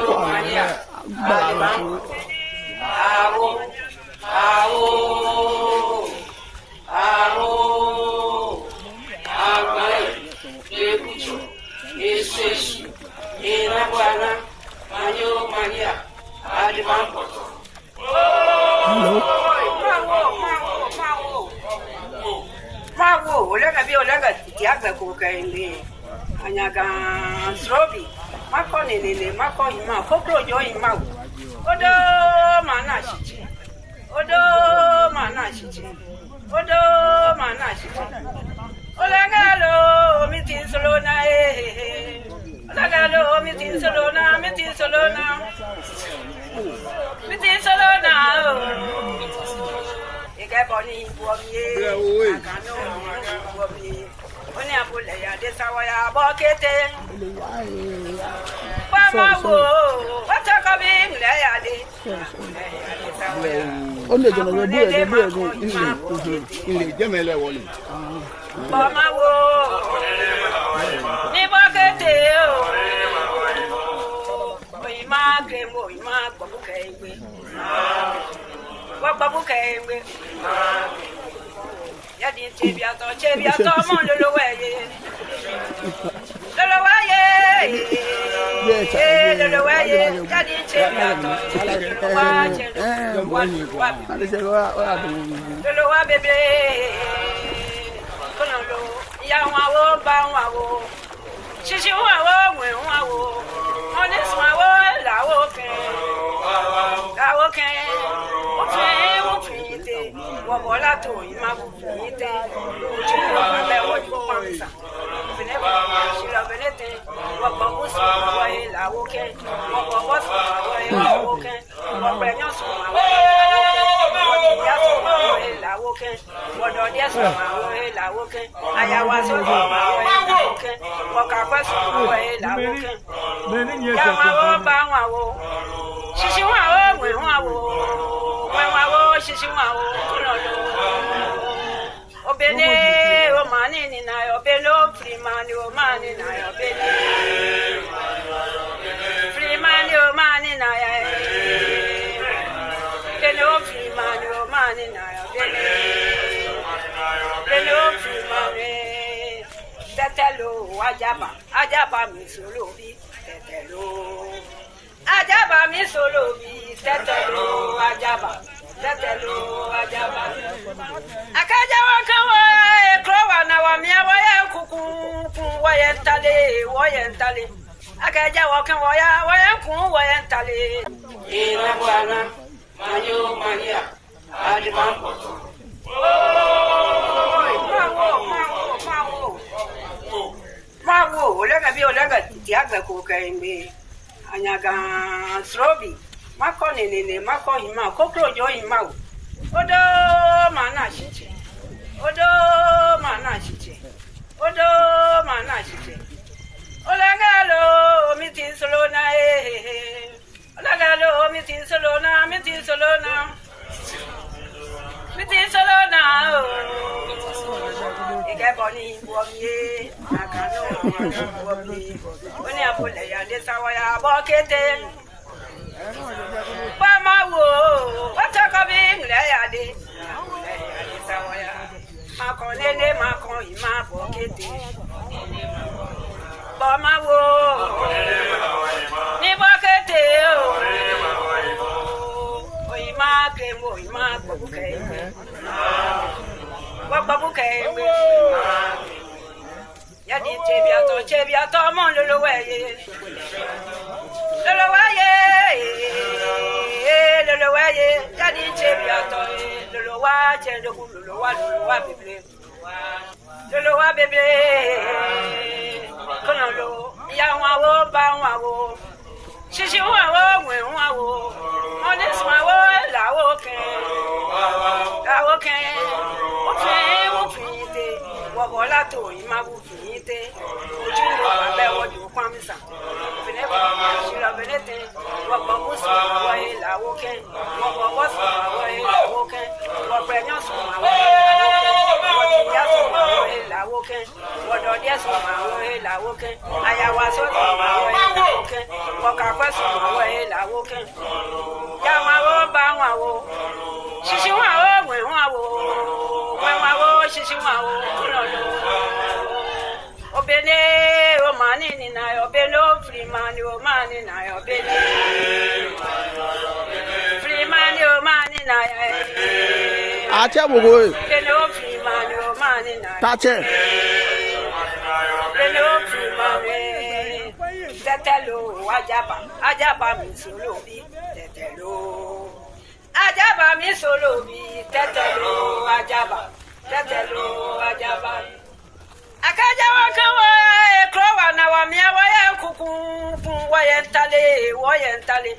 S2: Olagalo mitin solona Ikeboni buomie akano buomie Oni abule ya desawa ya bokete Pamawo watakabi le ya de
S5: Onde jono we ile jemele wole
S2: Pamawo ni bokete Oima kremo oima gbobuke egbe Gbobuke egbe Yadi chebiato mo lolowaye Yadi chebiato lolowa bebe Kono ya wawo ba wawo Shishi wawo we wawo Oni swawo lawo ken Ofite Wabola to imagufite Chiwo be wojo pansa Beneba shila benete Wababusu wa lawo ken Wababusu wa lawo ken Wabenyosu wa lawo ken Wododiasu wa lawo ken Ayawaso wa lawo ken Wakakwasu wa lawo ken Yamawo ba wawo Shishi wawo we wawo Shishi wawo kulolo Obene o mani ni na obelo free man o mani na obene free man o mani na obene o free man o mani na obene o free man tetelo ajaba mi solo bi tetelo ajaba mi solo bi tetelo ajaba akaja wakawa ekrowa na wamia waya kuku wayentale Akaja walking wire kun wire tali. Ina bwana manyo mania adi mambo. Mawo olega bi olega tiaga ko kaimbe. Anyaga srobi. Mako nene mako hima kokro jo hima. Odo mana chiche. Odo mana chiche. Odo mana chiche. Olagalo miti solona Olagalo miti solona miti solona Ike boni buomye akano buomye Oni apole ya desawa ya bokete Mama wo wataka bingle ya de desawa ya makonene makon ima bokete Mama wo ni bokete o ima kemo ima bobuke babuke ya di chebiato mon lo weye ya di chebiato lo wa chendo lo wa bebe kono lo ya wa wo ba wa wo shishi wa wo we wa wo oni swa wo la wo ken o fite wo bola to ima bu fite oju lo ba wo ju kwa mi sa bene ba shira benete wo ba bu so wa la wo ken wo so wa la wo ken wo prenyo so wa ya so wa la wo ken wo do dia so wa la wo ken aya wa so wa la wo ken wo ka kwa so wa la wo ken ya wa wo ba wa wo shishi wa wo we wa wo shishi wa wo lo obene o mani ni na obelo free mani o mani na obene free mani o mani na
S5: acha bogo
S2: obene o free mani o mani na
S5: tache
S2: obene o free mani tetelo ajaba mi solo bi tetelo ajaba mi solo bi tetelo ajaba akaja wakawa ekrowa na wamia waya kuku waya ntale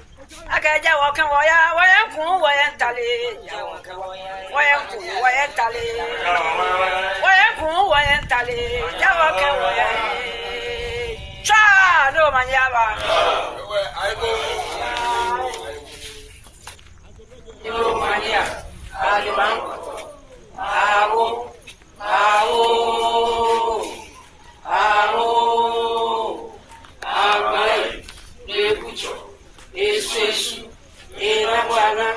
S2: akaja wakawa waya ku waya ntale waya ku waya ntale ya wakawa cha no manyaba yo mania alibango Agai, Nebucho, Esu, Erabuana,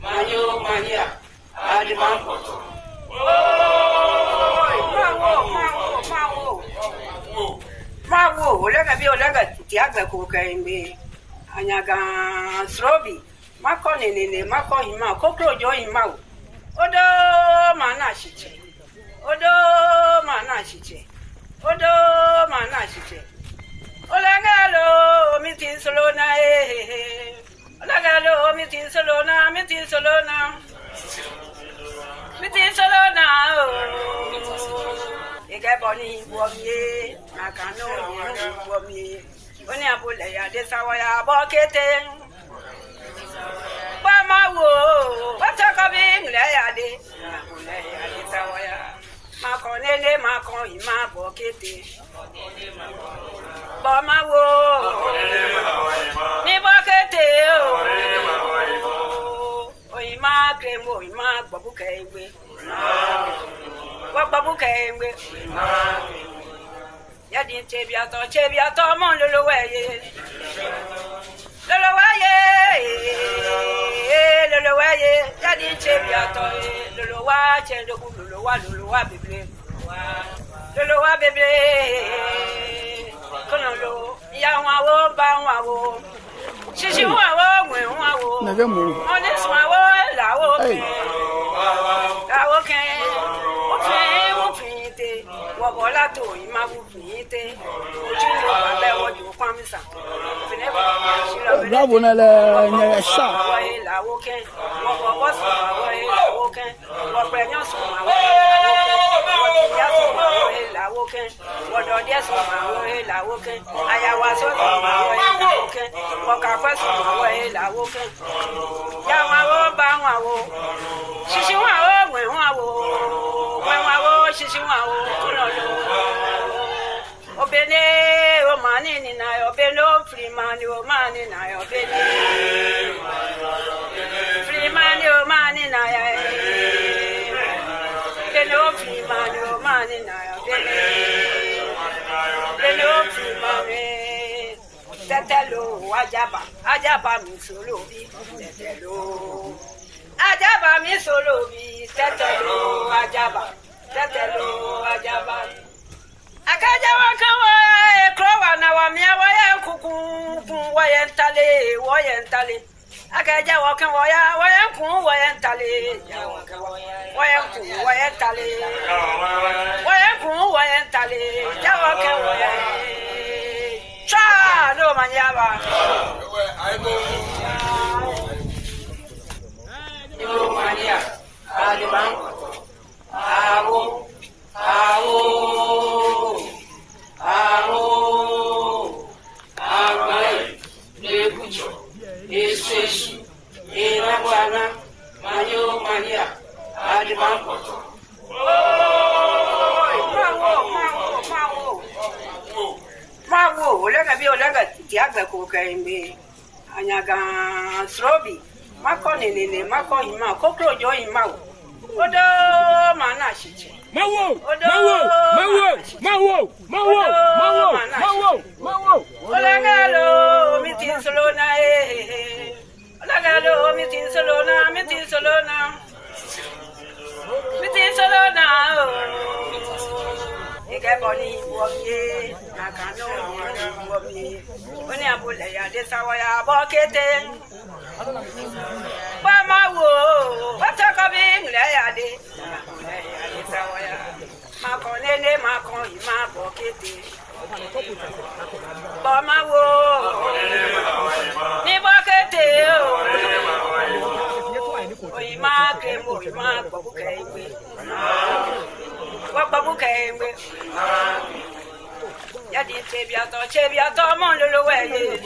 S2: Manyo Mania, Adimanko. Mawo, olega bi olega tiaga ko kaimbe. Anyaga srobi, mako nene mako hima, kokro jo hima. Odo mana chiche. Olagalo miti solona Olagalo miti solona Ike boni buomye akano buomye Oni apole ya desawa ya bokete Mama wo wataka bingle ya de desawa ya makonene makon ima bokete Mama wo ni bokete o ima kremo ima babuke egbe ya di chebiato mon lo weye ya di chebiato lo wa chendo lo wa bebe kono lo ya wa wo ba wa wo shishi wa wo we wa wo
S5: na ge mu
S2: oni swa wo la wo ken o fite wo Bola to imabu finite. Oju lo babe woju kwamisa. Fine ba shira.
S5: Bravo na le sha.
S2: Wa la woken. Wo boss wa la woken. Wo prenyo so ma wa ya so ma la woken. Wo do dia so ma la woken. Aya wa so ma la woken. Wo ka kwa so ma la woken. Ya wa wo ba wa wo. Shishi wa wo we wa wo. We wa wo shishi wa wo. Obene o mani ni na obene o free man o mani na obene free man o mani na ya obene o free man o mani na obene o free man tetelo ajaba mi solo bi tetelo ajaba mi solo bi tetelo ajaba akaja wakawa ekrowa na wamia waya kuku wayentale akaja wakan waya kun wayentale jawakan waya cha no manyaba ibo mania adiban awo agbai lebucho esesi enabwana manyo mania adibankoto mawo olega tiaga ko kaimbe anyaga srobi makonelele makohima kokrojo hima odo mana shiche
S1: Mawo.
S2: Olagalo mitin solona Olagalo mitin solona Ikeboni woye nakano woye Oni abule ya desawa ya bokete Bamawo watakabi mle ya de sawaya makonele makon ima bokete Bamawo ni bokete o ima kemo ima babukaimwe yadi chebiato mon lolowaye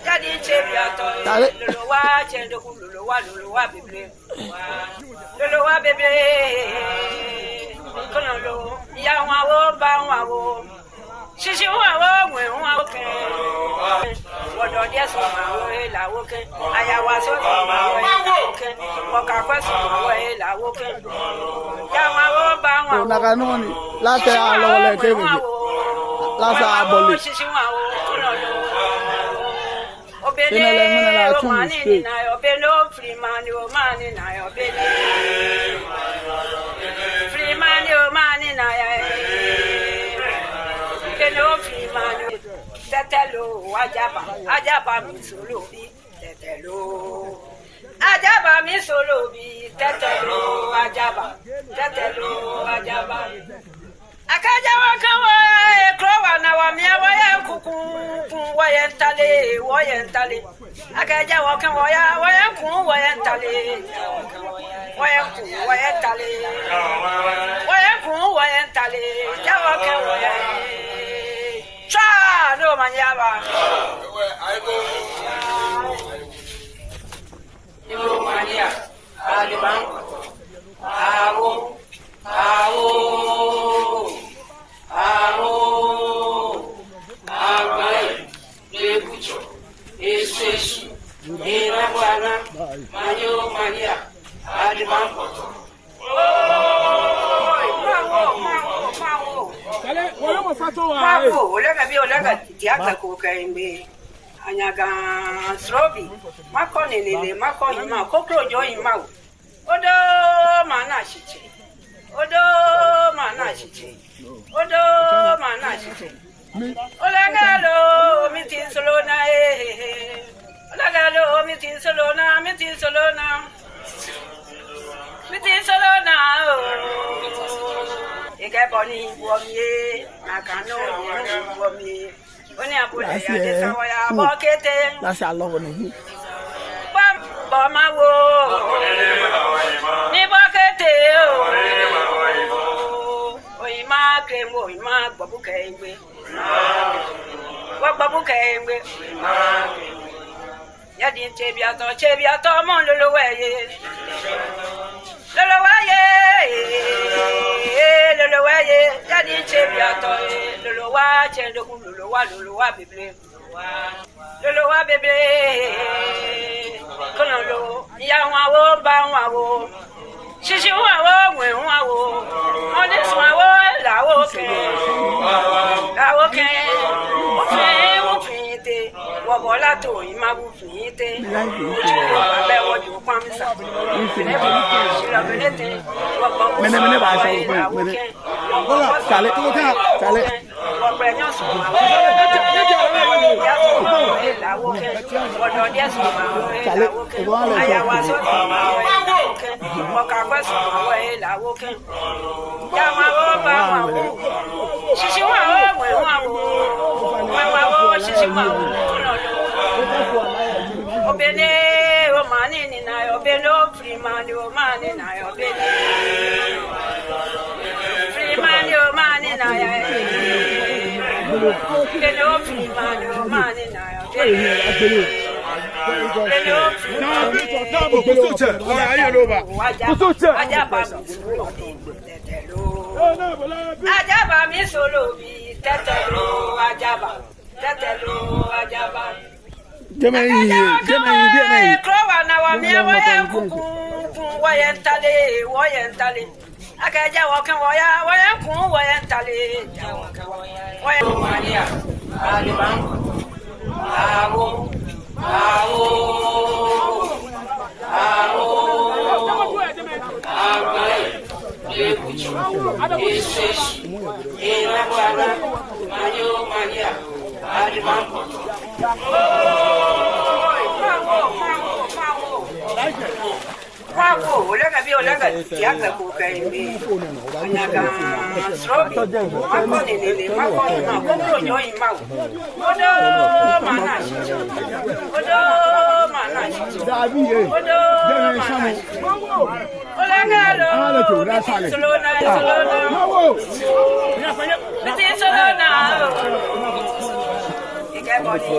S2: yadi chebiato lolowa chendo lolowa bebe kono lo ya wa ba wo shishi wa wo ke wodo dia so ma la wo ke aya wa so ma wo ke ko ka kwa so ma la wo ke ya wa ba wa
S5: na kanoni la te a lo le ke la sa aboli
S2: shishi wa wo kono lo obele o mani na obele o free man o mani na obele free man o mani na ya no free man tetelo ajaba mi solo bi tetelo ajaba mi solo bi tetelo ajaba akaja wakawa ekrowa na wamia waya kuku wayentale akaja wakan waya kun wayentale jawakan waya cha no manyaba ibo mania adiban awo agbai lebucho esesi enabwana manyo mania adibankoto olega tiaga ko kaimbe anyaga srobi makonelele makohima kokrojo hima odo mana shiche olagalo mitin solona Ikeboni womie nakano womie oni abule ya de sawaya bokete
S5: That's a love on you.
S2: Bama wo ni bokete o ima kremo ima gbabuke egbe wa gbabuke egbe ya di chebiato mo lolowaye ya di chebiato lolowa chendo ku lolowa bebe kono lo ya wa wo shishi wa wo we wa wo oni so wo la wo ke o fite wo bola to ima bu fite be wo ju kwamsa
S5: Mene ba sa mene. Chale tu ka chale.
S2: Obene o mani ni na obeno freemani o mani na obene freemani o mani na ya obeno freemani o mani na obene Ajaba mi solo bi tetelo ajaba
S5: Jeme
S2: Krowa na wa mi wa ya kuku wa ya ntale akaja wa kan wa ya kun wa ya ntale wa ya Maria aliban awo Maria aliban Wako, olaga bi olaga tiaga ko kai mi. Anaga srobi. Wako ni wako ma ko nyo ima. Odo mana.
S5: Dabi e.
S2: Olaga lo. Solona. Solona. Ikeboni.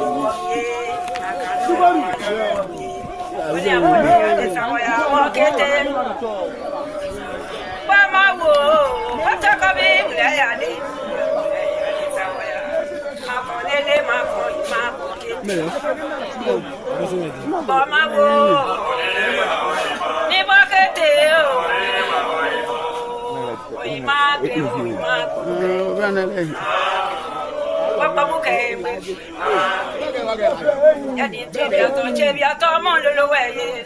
S2: Chebiato mo lolowaye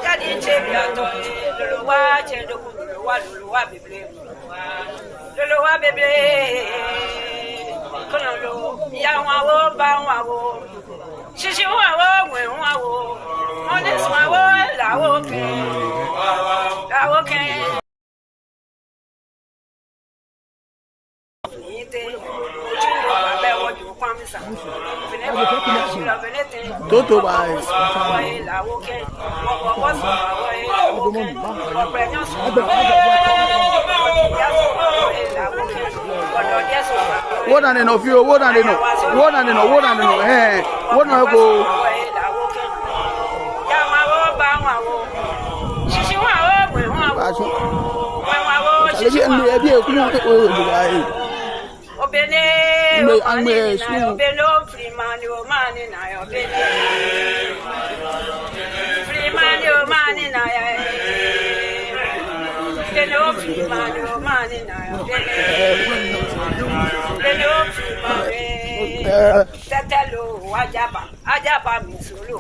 S2: ya di chebiato lolowa chendo ku lolowa bebe kono lo ya wa wo ba wo shishi wa wo we wa wo oni so wo la wo ke
S5: Toto ba What are no few? What are no? Eh, what no go?
S2: Freemani o mani na ya Freemani o mani na ya Freemani o mani na ya Tetelo ajaba mi solo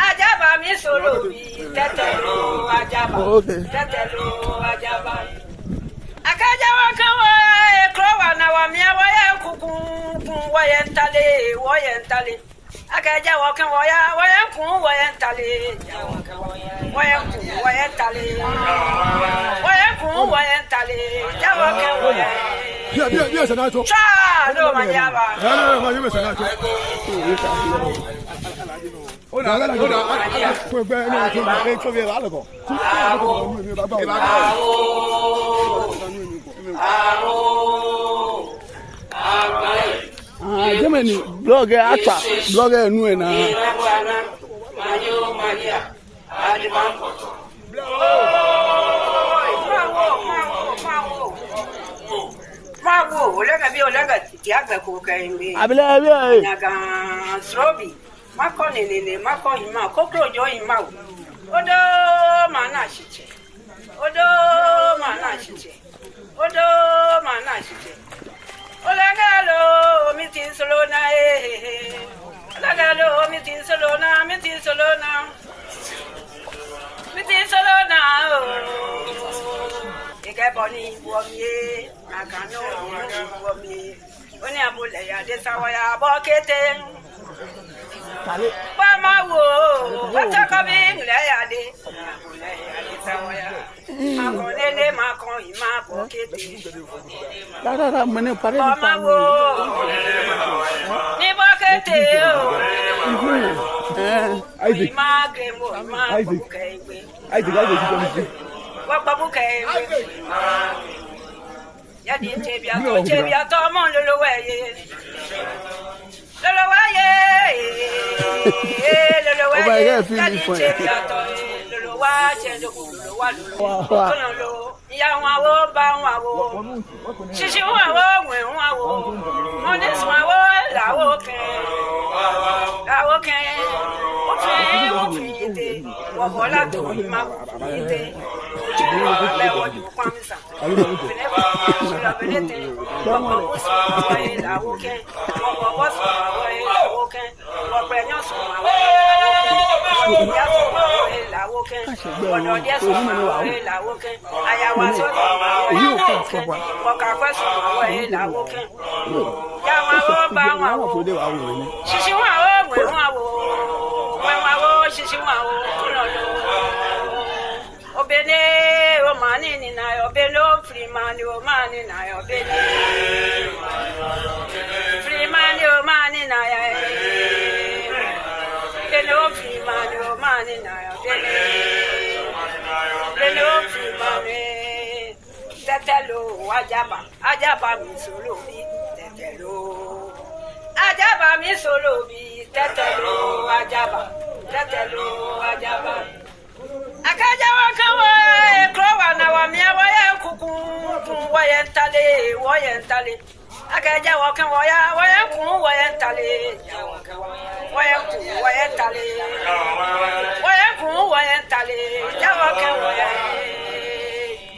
S2: ajaba mi solo bi tetelo ajaba akaja wakawa ekrowa na wa mia wa ya kuku wa ya ntale Akaja walking wire kun wire tale. Wire kun wire tale. Wire kun wire tale. Jawaken wire.
S1: Yes, and I told
S2: Cha no manjaba.
S5: Germany blogger ata blogger nu na
S2: Abele naga srobi makoni lele makoni ma kokro join ma odo mana shiche odo mana shiche odo mana shiche olagalo mitin solona olagalo mitin solona mitin solona Boni womie nakano womie oni abule ya de sawaya bokete ba mawo watakabi ngule ya de abule ya de sawaya makonele makon ima bokete
S5: la mene pare
S2: ba mawo ni bokete
S1: Isaac.
S2: Ma gremo ma bokete
S1: Isaac.
S2: Wababuke ya di chebia to mon lolo waye ya di chebia to lolo wa chendo lolo wa lolo ya wa wo ba wa wo shishi wa wo we wa wo monis wa wo la wo ken o fi ite wo bola to ma ite Obene o mani ni na obelo free man o mani na obene free man o mani na ya belo free man o mani na obene belo free man tetelo ajaba mi solo bi tetelo ajaba mi solo bi tetelo ajaba akaja wakawa ekrowa na wamia waya kuku waya ntale akaja wakawa waya ku waya ntale jawa kan waya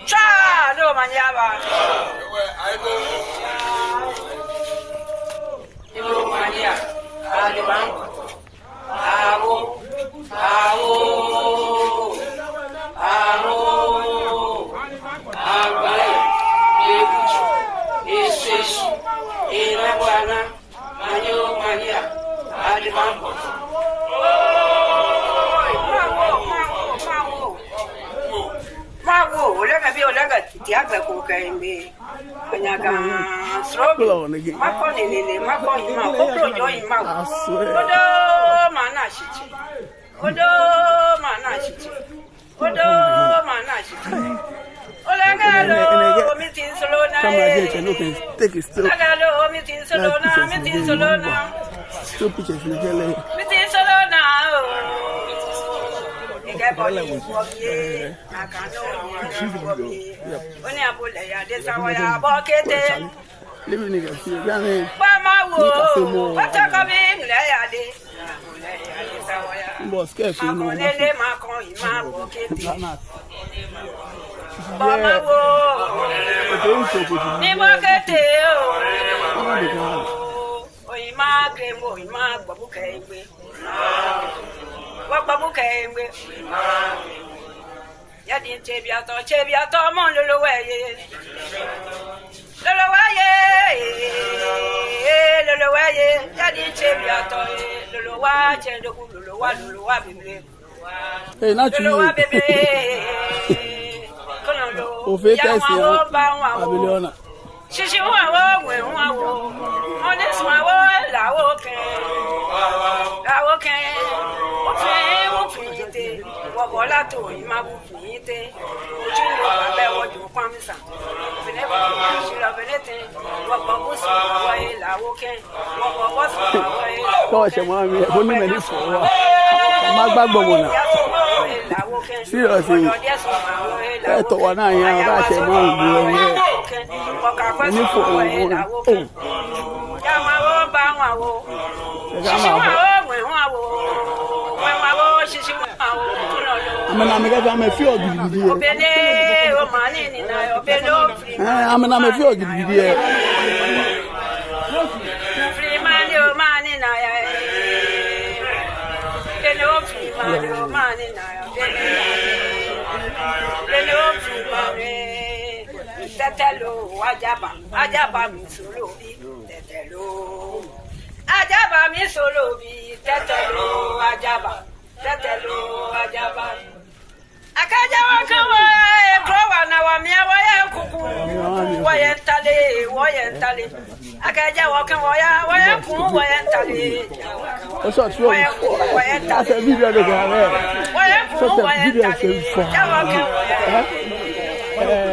S2: cha no manyaba ibo mania aliban awo agbai lebucho espesu irabana manyo mania adibambo mawo olaga tiaga ko kaimbe anyaga srobi makoni lele makoni ma kokro join ma odo mana shiche Olagalo mitin solona
S5: take it still
S2: Olagalo mitin solona
S5: still pictures in the hell
S2: mitin solona Igabole wobie akano wobie oni abule ya de sawaya bokete
S5: living nigga feel gane
S2: ba mawo watakabi ngule ya de sawaya
S5: boss careful no
S2: makonele makon ima bokete Bama wo ni bokete o ima gremo ima gbabuke egbe wa gbabuke egbe ya di chebia to mon lolo waye ya di chebia to lolo wa chendo kululu wa bebe.
S5: Hey, not you.
S2: Lulu wa bebe. Kono
S5: O fe test ya. Abiliona.
S2: Shishi wa wo we wa wo. Oni sma wo la wo ken. La wo ken. O fi te. Wo bola to ima bu fi te. O ju wo ba be wo ju kwa mi sa. Fene ba shi la benete. Wo ba bu so wo e la wo ken. Wo ba bo so wo e.
S5: Ko se mo mi o ni me ni fo wa. Ma gbagbo mo na. Seriously. Eto wa na yan ba se mo ngbu e. Ni fo wo.
S2: Ya ma wo ba wa wo. Shishi wa wo we wa wo. We wa wo shishi wa wo.
S5: Amena me ga me fi ogidi e.
S2: Obele o ma ni na obele o free.
S5: Amena me fi ogidi e.
S2: Free man o ma ni na ya. Obele o free man o ma ni na ya. Obele o free man e. Tetelo ajaba mi solo bi tetelo. Ajaba mi solo bi tetelo ajaba. Tetelo ajaba. Akaja wakawa ekrowa na wamia waya kuku wayentale akaja waya kuku wayentale
S5: O so ti o wayentale ase video de gare
S2: waya kuku wayentale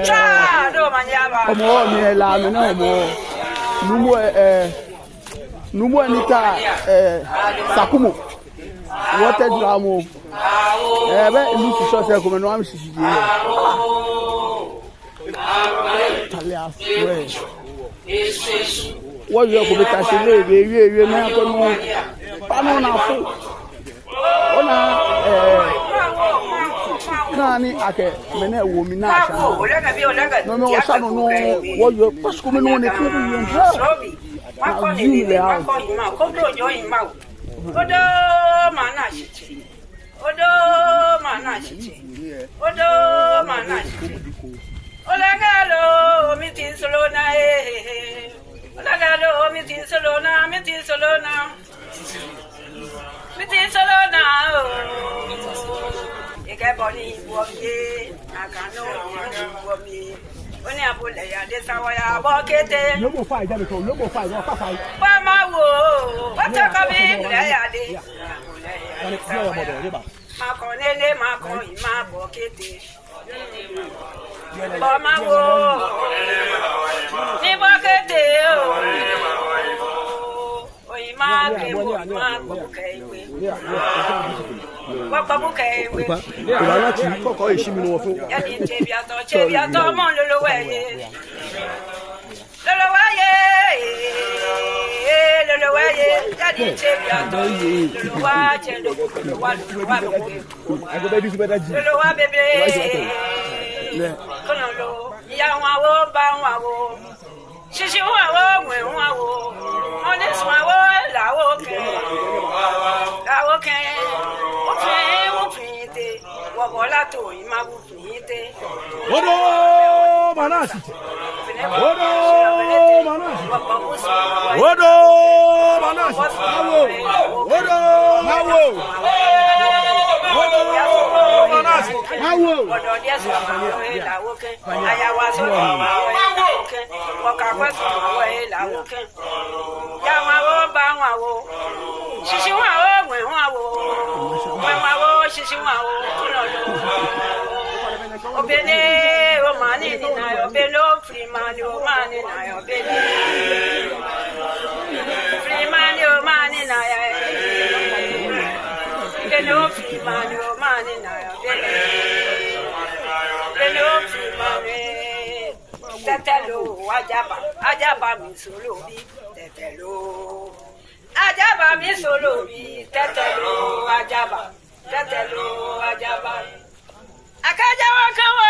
S2: cha do manyaba
S5: omo mi la mi na omo numu enita sakumo water dramo be lu si so se ko me no am sisi die talia swe wo yo ko beta se le ewie na ko no pano na fo ona kani ake mene wo mi na sha no me o sha no wo yo pasko me no ne ko yo
S2: Odo mana shichi. Olagalo mitin solona Olagalo mitin solona Mitin solona Ike boni buoye akano buomi Oni abule ya de sawaya bokete
S5: lobo fa ija be ko lobo fa ija fa fa
S2: ba ma wo wata ka bi le ya de ma ko nele ma ko ma bokete ba ma wo ni bokete o ima ke wo ma bokete Papa buke we.
S5: Ba na ti koko e shimi no wo fun.
S2: Ya di chebiato mo lolowaye. Ya di chebiato. Wa chendo wa lolowa bebe. Kono lo ya wa wo ba wa wo. Shishi wa wo we wa wo. Oni swa wo la wo ke. La wo ke. Wabola to imagu finite.
S5: Odo manasi. Odo manasi. Odo manasi. Odo manasi.
S2: Odo dia so la woke. Aya wa so la woke. Waka kwa so la woke. Ya ma wo ba wa wo. Shishi wa wo we wa wo. We wa wo shishi wa wo. Obele o mani ni na obele o free man o mani na obele free man o mani na ya obele o free man o mani na obele o free man tetelo ajaba mi solo bi tetelo ajaba mi solo bi tetelo ajaba Akaja wakawa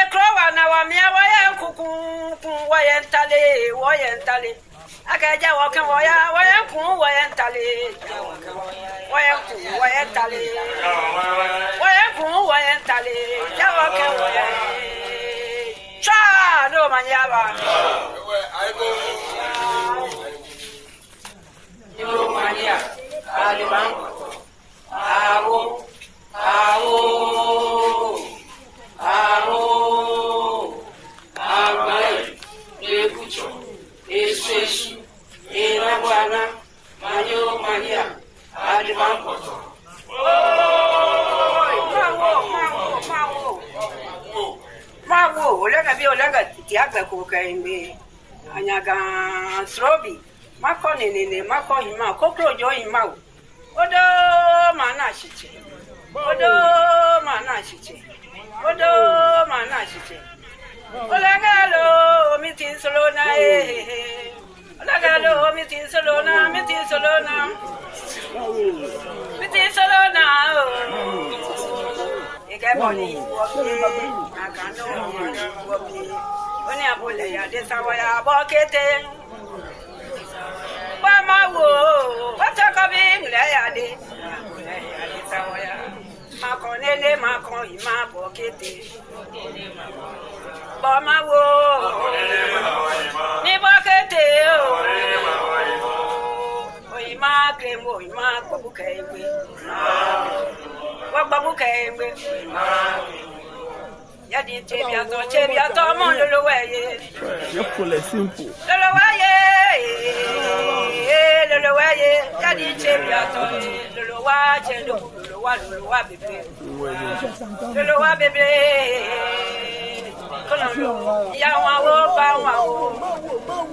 S2: ekrowa na wamia waya kuku wayentale Akaja wakawa waya ku wayentale Jawaka waya Cha no manyaba Ibo mania Ali banko buana manyo mania advankoto mawo olega bi olega tiaga ko kaimbe anyaga srobi mako nene mako hima kokro jo hima odo mana shiche olega lo mitin solona olega lo mitin solona Ekeboni wobi akano wobi oni abole ya de sawaya bokete ba mawo watakabi ngle ya de sawaya makonele makon ima bokete ba mawo ni bokete o ima kremo ima kobukewe Wagbabuke Yadi Chebiato, Mon Lolowaye.
S5: You're full of simple.
S2: Lolowaye, Yadi Chebiato, Lolowa, Lolowa, Bebe. Lolowa, Bebe. Yawa, Bawa,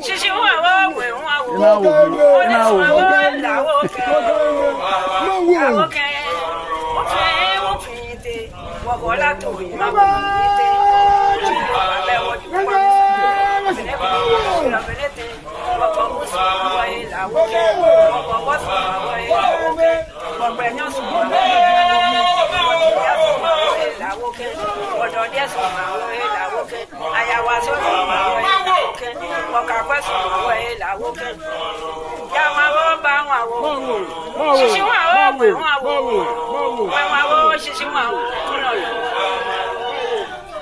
S2: Shishiwa, Wabola to imamo ite ale wodi la benete wabomus waila woke wabos waila wabrenyo la woke ododia so waila woke ayawaso waila woke wakakwaso waila woke yama bomba wawo shishi wawo shishi wawo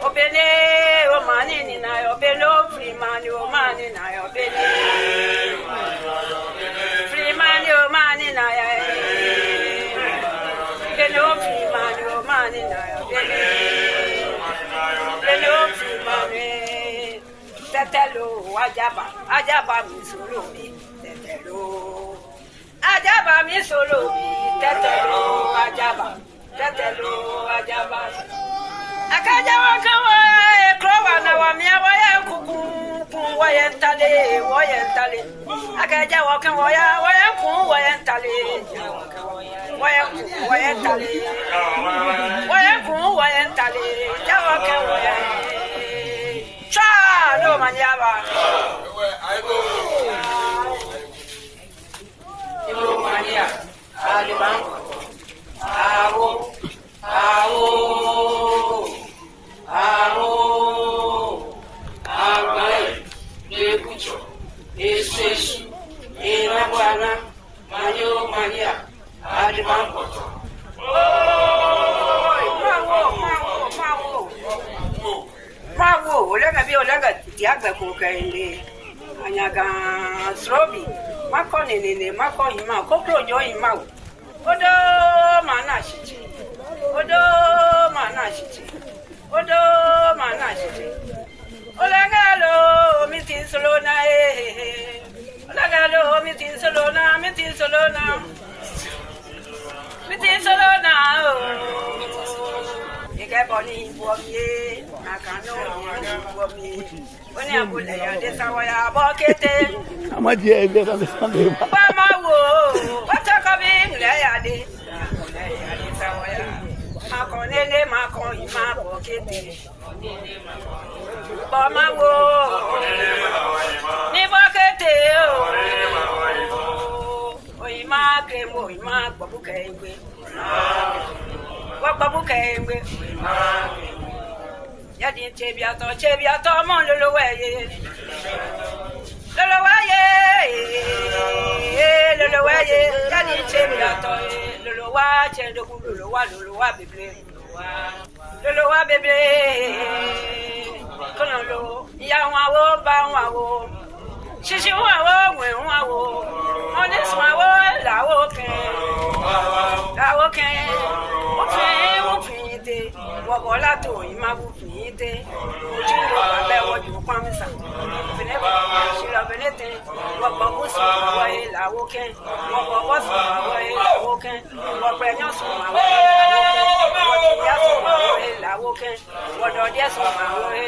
S2: obele o mani ni na obelo free mani o mani na obele free mani o mani na ya obelo free mani o mani na obele obelo free mani tetelo ajaba mi solo bi tetelo ajaba mi solo bi tetelo ajaba akaja wakawa ekrowa na wamia waya kuku wayentale akaja wakawa waya ku wayentale jawaka waya cha no manyaba ibo mania aliban awo agbai lekucho esesu erabuana manyo mania advankoto mawo olega tiaga ko kainde anyaga srobi mako nene mako hima kokro jo hima odo mana shichi olega lo mitin solona Ekeboni wobi akano wobi oni abule ya de sawaya bokete
S5: Amaji e be na Sunday
S2: ba mawo watakabi ngle ya de sawaya makonele makon ima bokete ba mawo ni bokete o ima kremo ima babuke ngwe Wagbabuke Yadi Chebiato, Mon Lolowaye, Yadi Chebiato, Lolowa, Bebe, Konolo, Yawa, Bawo, Shishi Wawo, Honest Wawo, La woke. Wabola to imabu fite. Ojiro babe woju kwamisa. Bene ba shila benete. Wababusu wa la woken. Wababusu wa la woken. Wapenyosu wa la woken. Wadodiasu wa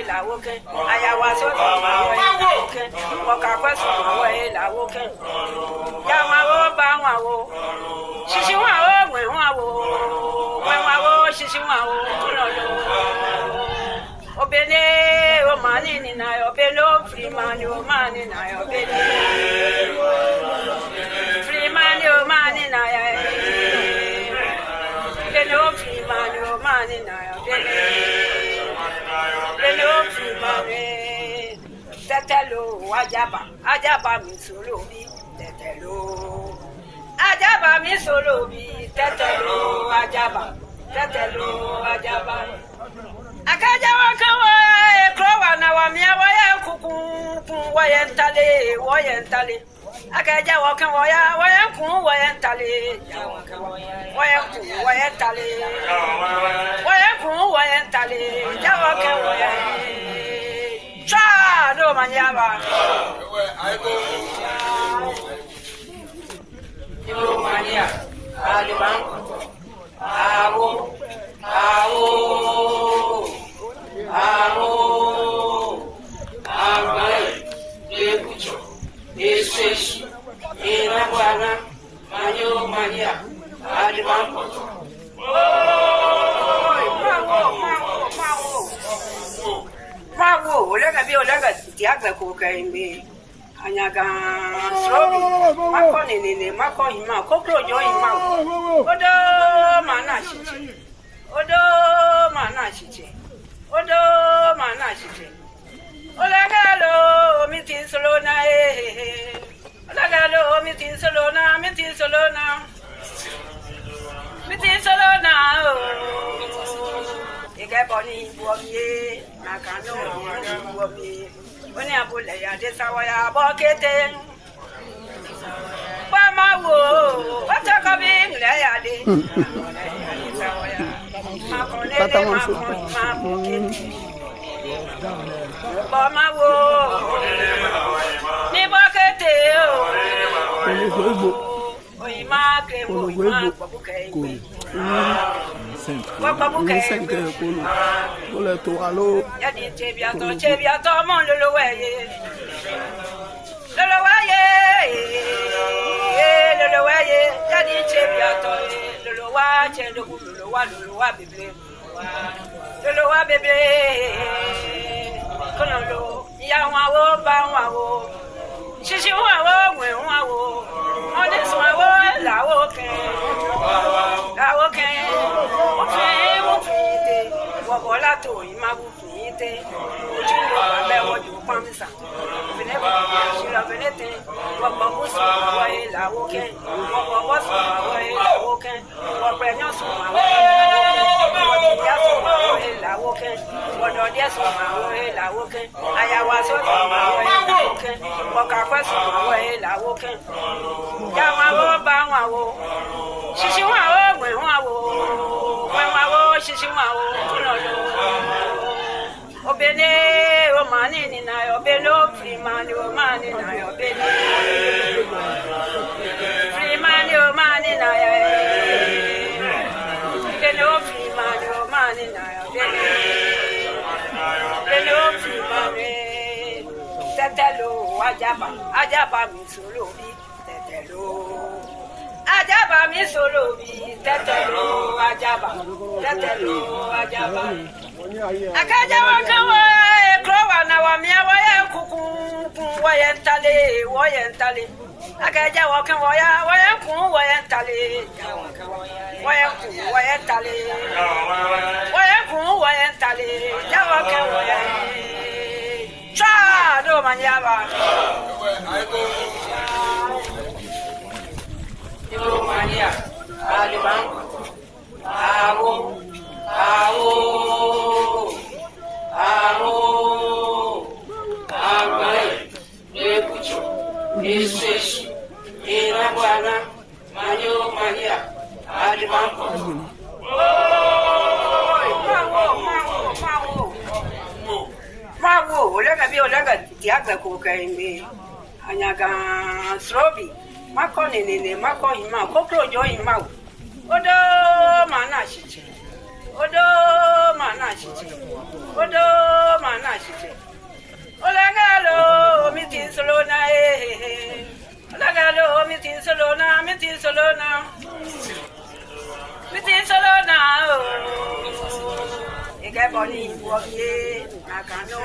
S2: la woken. Ayawaso wa la woken. Wakakwasu wa la woken. Yama wo ba wa wo. Shishi wa wo we wa wo. Shishi wa wo kunolo. Obele o mani ni na obele o free man o mani na obele. Free man o mani na ya. Obele o free man o mani na obele. Obele o free man. Tetelo ajaba mi solo bi tetelo. Ajaba mi solo bi tetelo ajaba. Tetelo ajaba. Akaja wakawa ekrowa na wamia waya kuku wayentale. Akaja wakawa waya ku wayentale. Waya ku wayentale. Waya ku wayentale. Jawaka waya. Cha no manyaba. Yo mania. Aliban. Awo. Agora, Lepucho, Esse, Inaguana, Manho, Mania, Adivampo. Mago, olega tiaga kokaimbe. Anyaga slobi, mako nene, mako hima, kokro jo hima. Odo mana chiche. Olagalo, mitin solona, Olagalo, mitin solona. Egaboni, Bobier, Nakano, Bobier. When I put a desawaya bokete. Bamawo, what's a coming? Layade. Bamawo, ni bokete. Oima kremo, Chebiato, mon loloye. Jadi chebiato, lolowa bebe. Konolo, ya wawo ba wawo. Shishi wawo, we wawo. Ones wawo, lawo ken. Wabola to imabu fite. Ojiro babe woju kwamisa. Bene ba shila benete. Wababusu wa la woken. Wababusu wa la woken. Wapenyosu wa la woken. Wadodiasu wa la woken. Ayawaso wa la woken. Wakakwasu wa la woken. Yama wo ba wo. Shishi wa we wa wo. Shishi wa wo kunolo. Obele o mani ni na obele o free man o mani na obele. Free man o mani na ya. Obele o free man o mani na obele. Obele o free man. Tetelo ajaba mi solo bi tetelo. Ajaba mi solo bi tetelo ajaba. Akaja wakawa ekrowa na wamia waya kuku wayentale. Akaja wakawa waya ku wayentale. Jawaka waya. Cha do manyaba. Yo mania. Aliban. Awo. Agora, Lepucho, Esse, Inaguana, Manho, Mania, Adivampo. wo olega bi olega diaga ko kaimbe anyaga srobi mako nene mako hima kokro jo hima odo mana chiche odo mana chiche odo mana chiche olega lo mitin solona olega lo mitin solona mitin solona Ikeboni wobie akano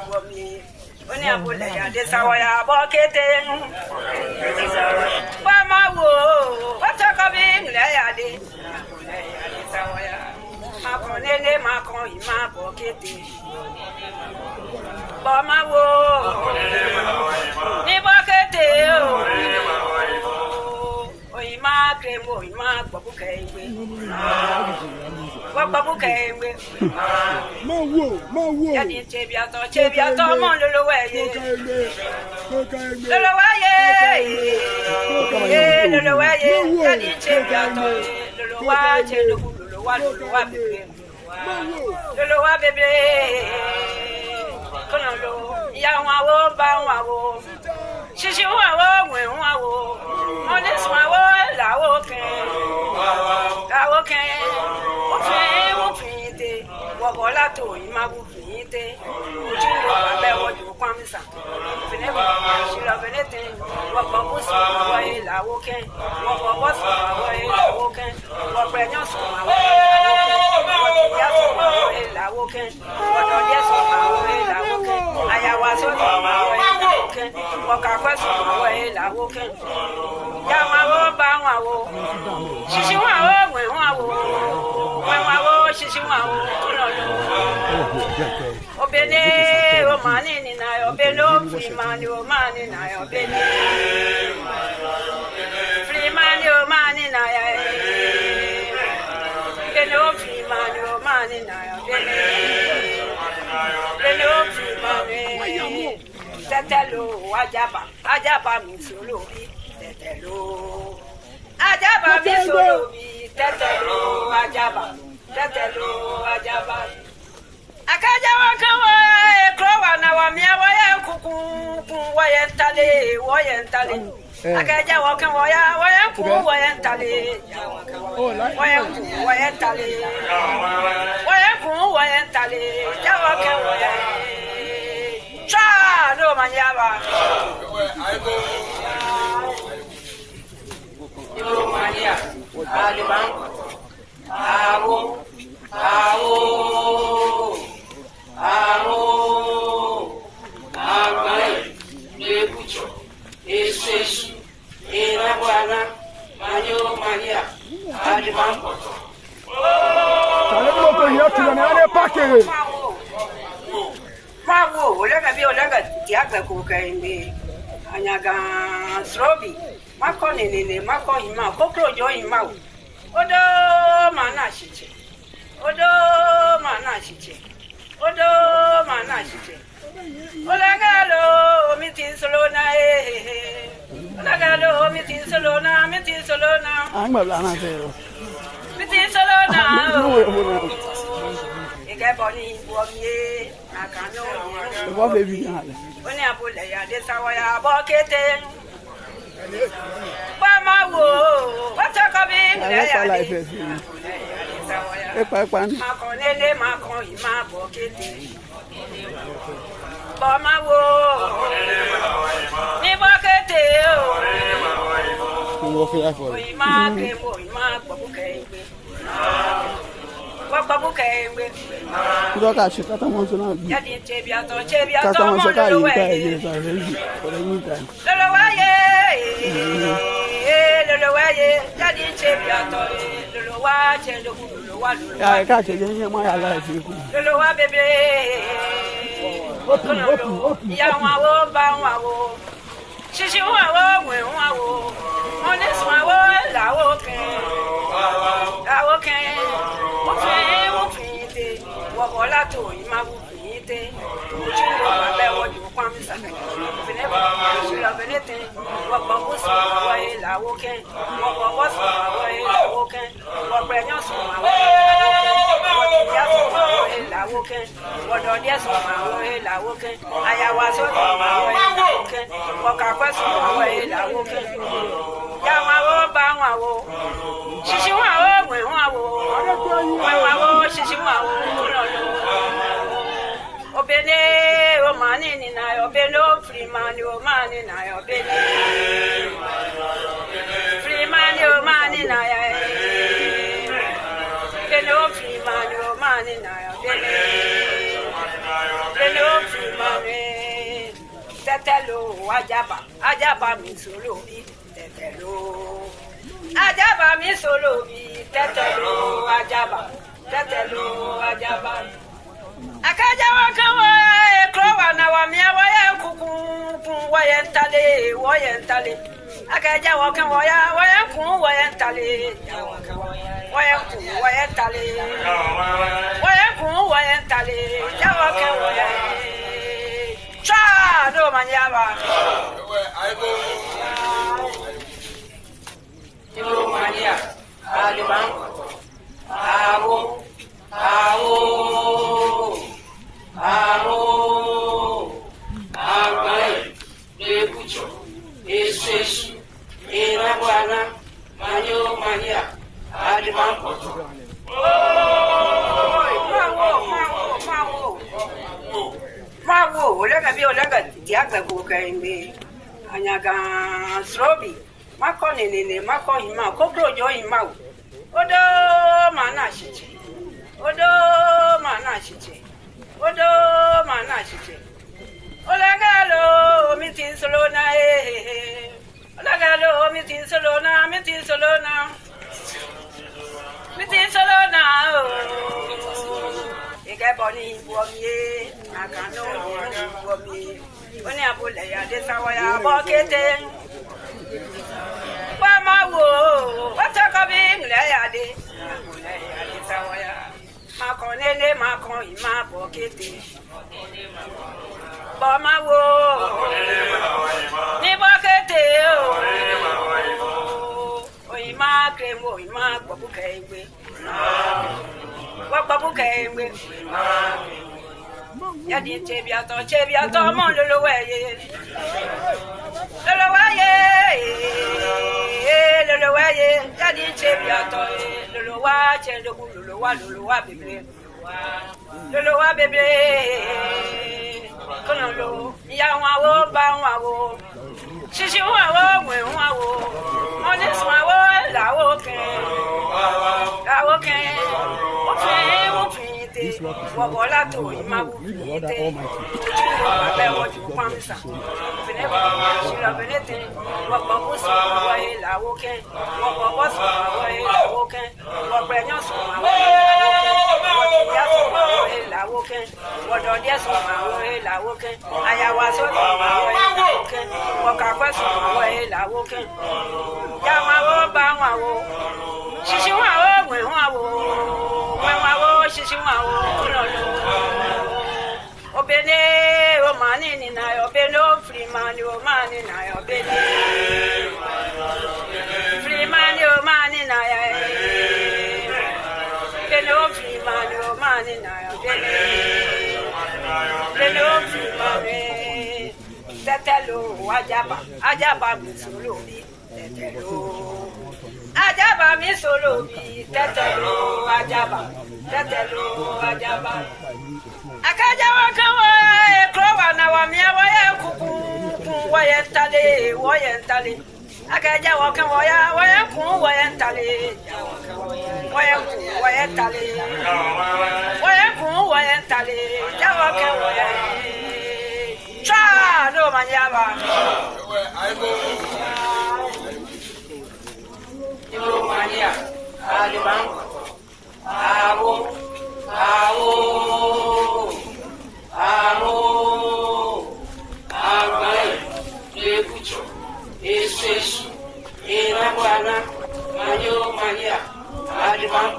S2: wobie oni abule ya de sawaya bokete ba mawo watakabi mle ya de sawaya makonene makon ima bokete ba mawo ni bokete Oima kremo oima babukaengwe babukaengwe
S1: Mawo
S2: yadi chebiato mon lolowaye yadi chebiato lolowa bebe kono ya wawo ba wawo shishi wawo we wawo Honest wawo lawo ken ofinte wogola to imabu finte ojiro babe woju kwamisa fine ba shilo benete wogo busu wawo lawo ken wogo bosu wawo lawo ken wogo enyosu wawo lawo ken wodo yesu wawo lawo ken ayawa so wawo lawo ken wokakwesu wawo lawo ken ya wawo ba wawo shishi wawo we wawo shishi wawo lolo obene o mani ni na obene o frimani o mani na obene frimani o mani na ya obene o frimani o mani na obene o frimani tetelo ajaba mi solo bi tetelo ajaba mi solo bi tetelo ajaba akaja wakawa ekrowa na wamia waya kuku wayentale akaja wakawa waya kuku wayentale jawa kawa cha no manyaba Maria, Aliban, Awo, Abai, Lebucho, Esesu, Erawana, Manyo Maria, Aliban. Mawo, olega diaga ko kaimbe. Anyaga srobi. Mako nene mako hima kokro jo hima odo mana chiche olagalo mitin solona mitin solona
S5: angba lana zero
S2: mitin solona ikeboni wobie akano
S5: wo baby na
S2: oni abule ya de sawaya bokete Bama wo, watakabi mleya de.
S5: Epa.
S2: Makonele makon ima bokete. Bama wo, ni bokete o.
S5: Wo fi afọ.
S2: Ima kremo ima babukaengwe. Babukaengwe.
S5: Kudo ka shi kata mo so na.
S2: Yadi chebiato
S5: Kata mo so ka yi ka
S2: lolowaye.
S5: yi sa re yi. Ko le ni ka.
S2: Lolowaye, yadi chebiato lolowa chendo lolowa.
S5: Ya ka che je yin mo ya la fi ku.
S2: Lolowa bebe. Ya wawo ba wawo. Shishi wawo we wawo. Honest wawo lawo ken. Ofinte. Wogola to imabu finte. Ojiro babe woju kwamisa. Fine ba shilo benete. Wogobusu wawo lawo ken. Wogobusu wawo lawo ken. Wogbenyosu wawo. Lawoken, what on yes, Lawoken, I was on Lawoken, what I was on Lawoken. Yamawo Bango, Shishiwa, when Shishiwa, Obene, O man in I obey no free man, your man in I obey. Free man, your man in I. No free man, your man in I no free man. Tetelo, Ajaba, me solo, Tetelo. Ajaba, me solo, Tetelo, Ajaba. Akaja wakawa, Crowa, now I'm here, Kuku, Wayentale. Akaja waka waya ku wayentale jawaka waya cha do manyaba Ibu Maria aliban awo agbai lebucho esesu ina bwana manyo mania aliban Mawo, olaga diaga kukaimbe. Anyaga srobi. Mako nene, mako hima, kokro jo hima. Odo mana shiche. Olagalo, mitin solona eh. Olagalo, mitin solona. Mitin solona oh. Boni womye akano womye oni abule ya de sawaya bokete ba mawo watakabi nle ya de abule ya de sawaya makonene makon ima bokete ba mawo ni bokete o ima kremo ima gbobuke egbe Wababuke, Yadi Chebiato, Mon Lolowaye, Yadi Chebiato, Lolowa bebe, Konolo, Yawa, Bawa, Shishiwa, Honest, Wabola to Imabu, Obene, O man in I obey no free man, your man in I obey. Free man, your man in I no free man, your man in I obey. No free man, Tetelo, Ajaba, Solo, Tetelo. Ajaba mi solo bi tetelo ajaba akaja wakawa Crowa na wamia waya kuku wayentale akaja wakawa waya ku wayentale jawaka waya cha no manyaba Ibu Maria, aliban, awo, agbai, lebucho, esesu, ina bwana, manyo Maria, aliban.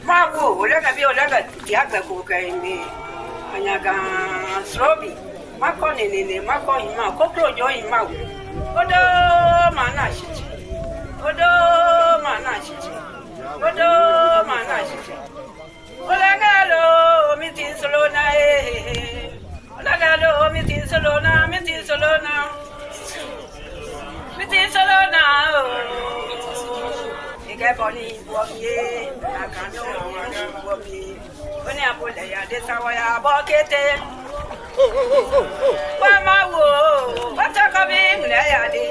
S2: Mawo, olaga diaga kukaimbe, anyaga srobi. Mako nene, mako hima, kokro jo hima. Odo mana shichi. Odo mana chichi. Odo mana chichi. Olagalo mitin solona Olagalo mitin solona mitin solona. Mitin solona Ikeboni boye akano boye. Oni apole ya desawaya bokete. Mama wo, bata kabi mule ya de.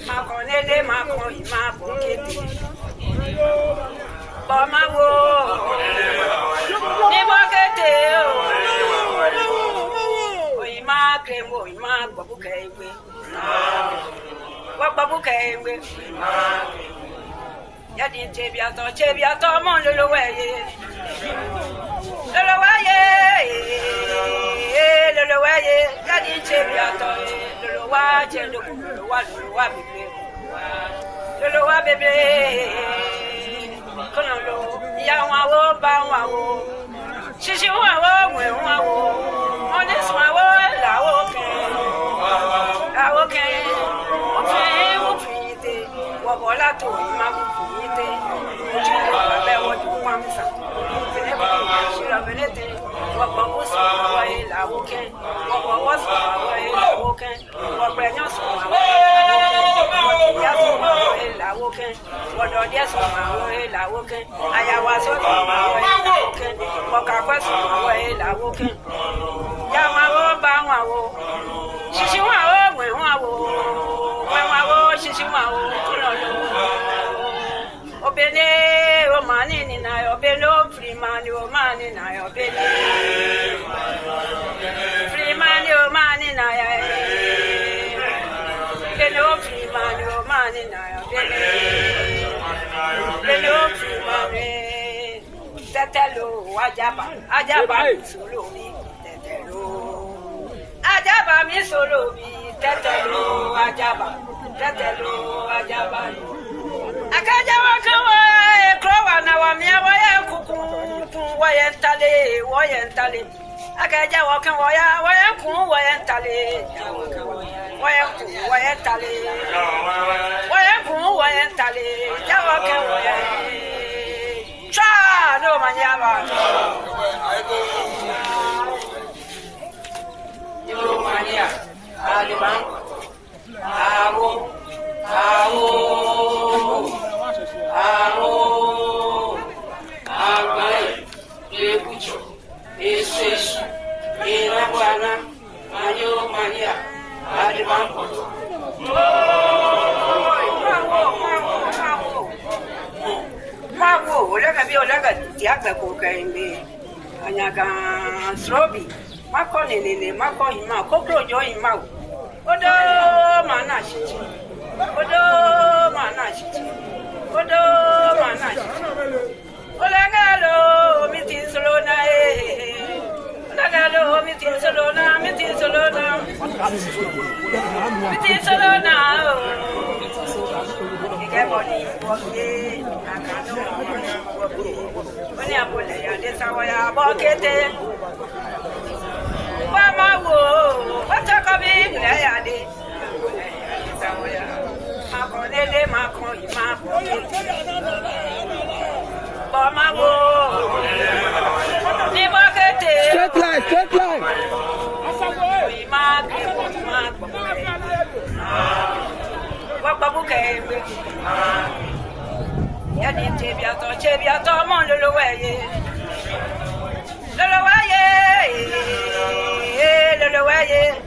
S2: Makonele makon ima bokete. Mama wo, ni bokete o. Ima kremo ima babuke engwe. Wa babuke engwe. Yadi chebiato mon lolo weye. Lolo weye. Lolo weye. Yadi chebiato lolo wa chendo lolo wa bebe. Lolo wa bebe. Kono lo ya wa wo ba wa wo. Shishi wa wo mwe wa wo. Oni swa wo la wo ke. La wo ke. Wo fite. Wo bola to ma wo. Obene o mani ni na obene o frimani o mani na obene frimani o mani na ya obene o frimani o mani na obene obene o frimani tetelo ajaba mi solo mi tetelo ajaba mi solo mi tetelo ajaba akaja wakawa ekrowa na wamia waya kuku wayentale akaja wakawa waya ku wayentale jawa kan waya cha no manyaba yo mania aliban awo agbai ebucho esesu irabwana manyo mania adibampo mawo olaga tiaga ko kaimbe anyaga srobi makonelele makohima kokrojo imawo odo mana chichi Olagalo mitin solona Olagalo mitin solona Ikeboni boye akano Oni apole ya desawaya bokete Mama wo bata kabi mule ya de Makonele makon ima bokete Mama wo ni bokete
S5: Straight line
S2: Ima Wababuke Yadi chebiato mon lolo weye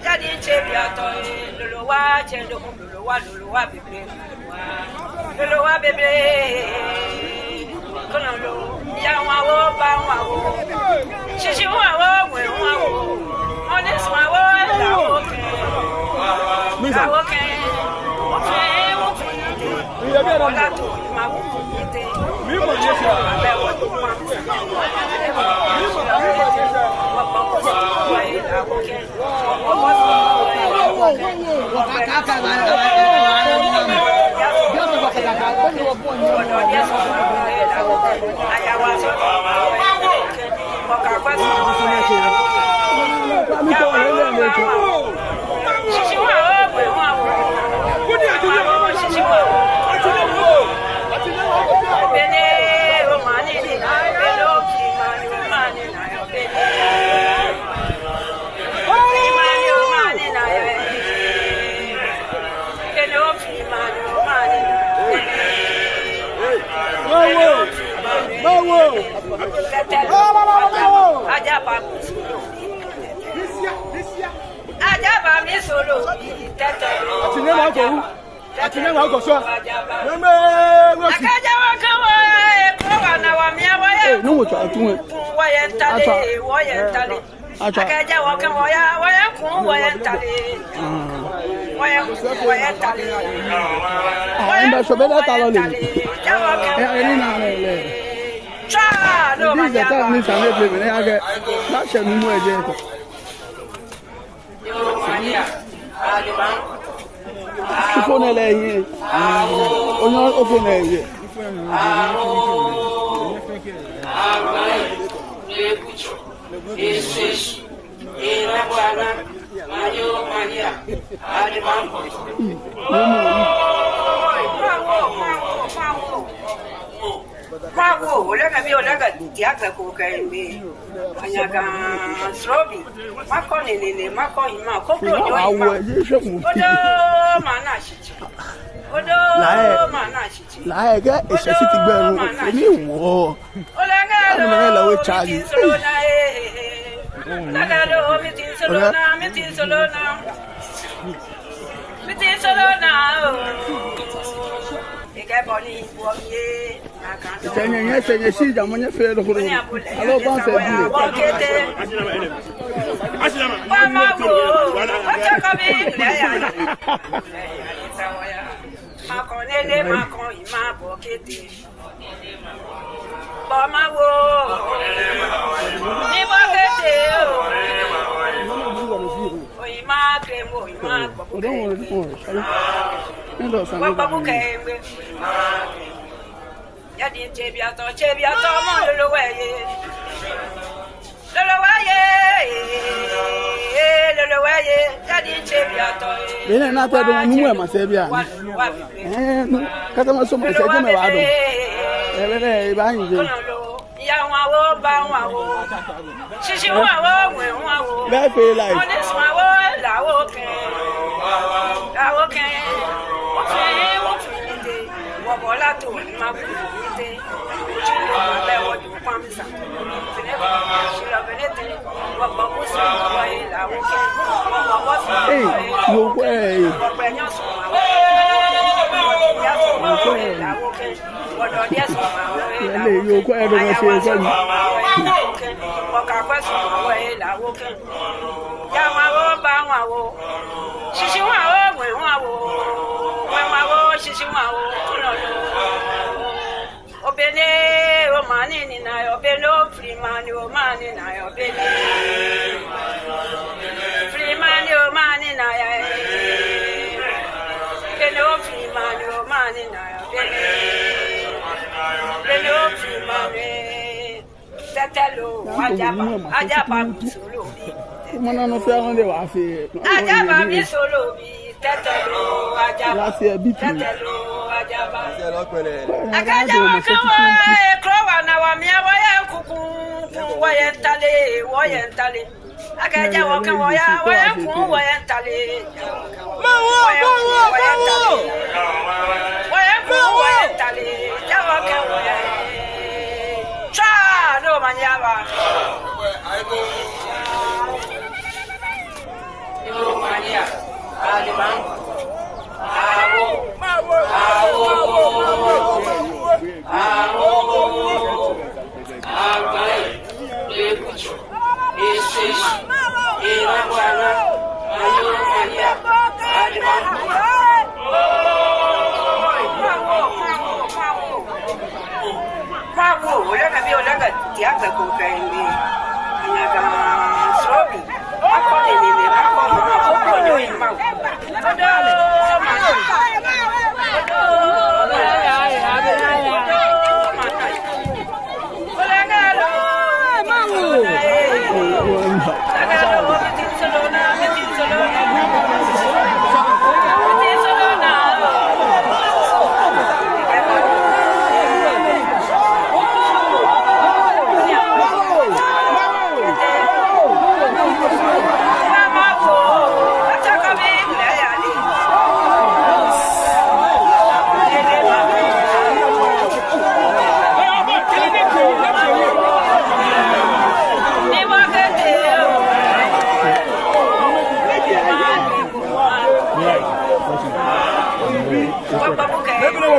S2: Yadi chebiato lolo wa chendo lolo wa bebe kono lo ya wa wo ba wa wo shishi wa wo mwe wa wo oni swa wo la wo ke la to ma wo te mi mo je se be wo to ma
S5: What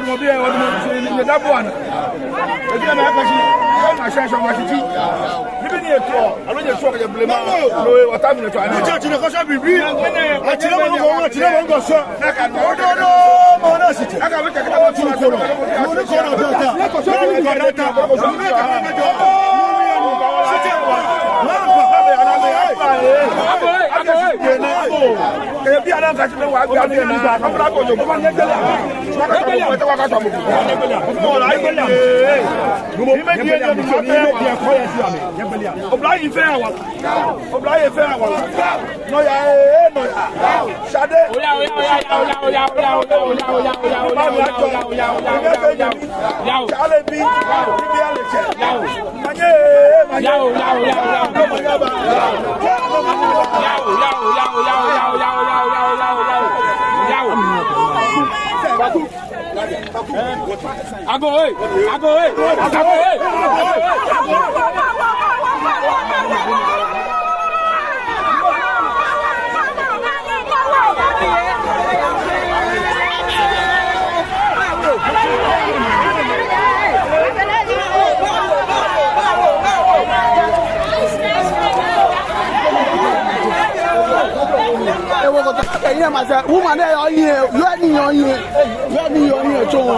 S1: what will be a double one. If you're not I share some what you eat. Even if you're I don't just talk your blame. What I'm going to try. I'm going to be real. I tell you, I'm going to go, sir. I can't go. No, I got to take about 2 corner.
S5: Woman, they are here. You are here. You are here too.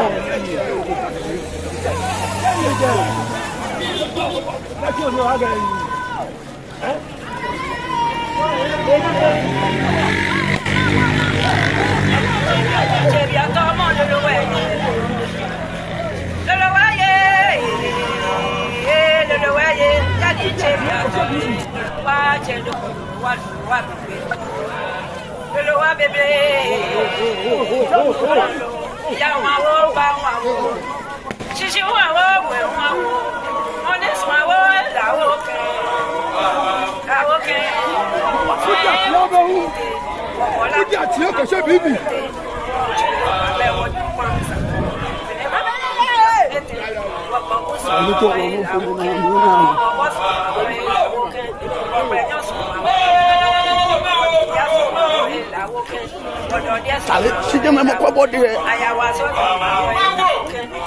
S5: She didn't have a couple there. I was walking.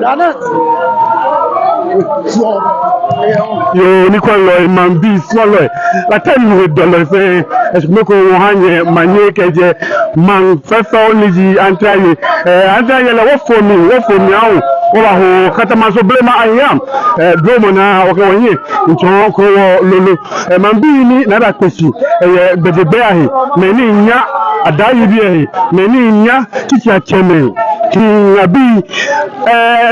S5: Danat.
S4: Yo ni kwa lo man bi swallow la tenu de lo fe esme ko wo hanye manye keje man fefa oniji antraye antraye la wo fomi awo wo ba ho katama so blema ayam dromo na o ko yin ncho ko lolo man bi ni na da kwesi gbedebe ahe me ni nya adayi bi ahe me ni nya titi acheme ki abi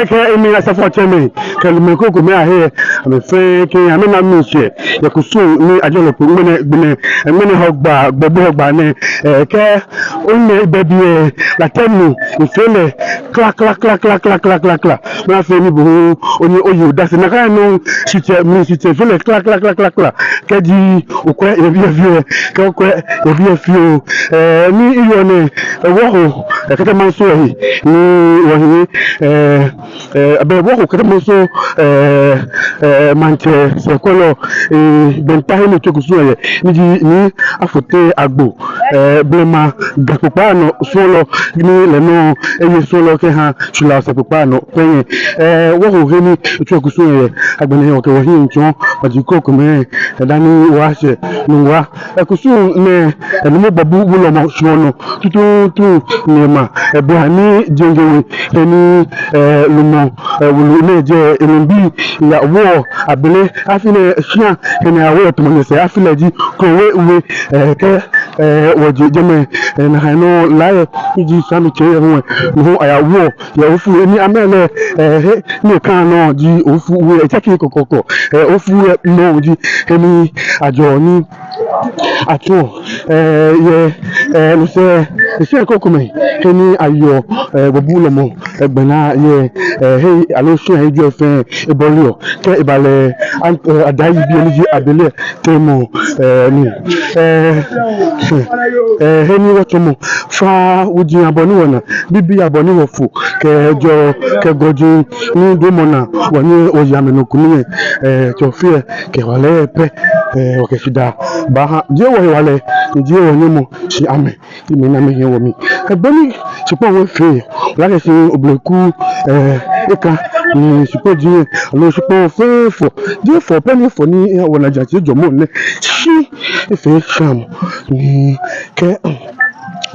S4: ke emi na safo acheme ke me ko me ahe me fe ke ame na mi se ye kusu ni ajolo ko mene hogba gbogbo ne ke onne bebi la tenu ifele clac ma fe ni bo oni oyo da se na ka no site fele clac ke di okwe e bi afie ke okwe e bi afio ni iyo ne wo ke ta manso yi ni wo ni abe wo ke ta manso manche se kolo bentahe ni tokusu ye ni afote agbo blema gapopa no solo ni le no eye solo ke ha chula sapopa no pen wo ho ni tokusu ye agbene o ke wo hin ncho majiko ko me dani wa se no wa ekusu ne enimo babu bulo mo shono tutu ni ma ebani jengewe eni lumo wulu ne je enbi ya wo abele afile shia eni awo to mo se afile ji ko we ke woje jeme na hano lae ji sami che ho no aya wo ya ofu eni amele ni kan no ji ofu we cheki kokoko ofu no ji eni ajo ni ato ye no se kokome eni ayo bobulo mo egbena ye hey alosun eju efe ebolio ke ibale adayi bi eni ji abele temo ni eni wotomo fa uji aboni wona bibi aboni wofu kejo kegoji ni domona woni oyamenoku ni tofie ke wale pe o ke sida ba ha je wo wale je wo ni mo si ame imi na me yen wo mi egbeni sipo won fe la ke si obleku eka ni sipo ji lo sipo fefo je fo pe ni fo ni wona ja ti jomo ne si efe sham ni ke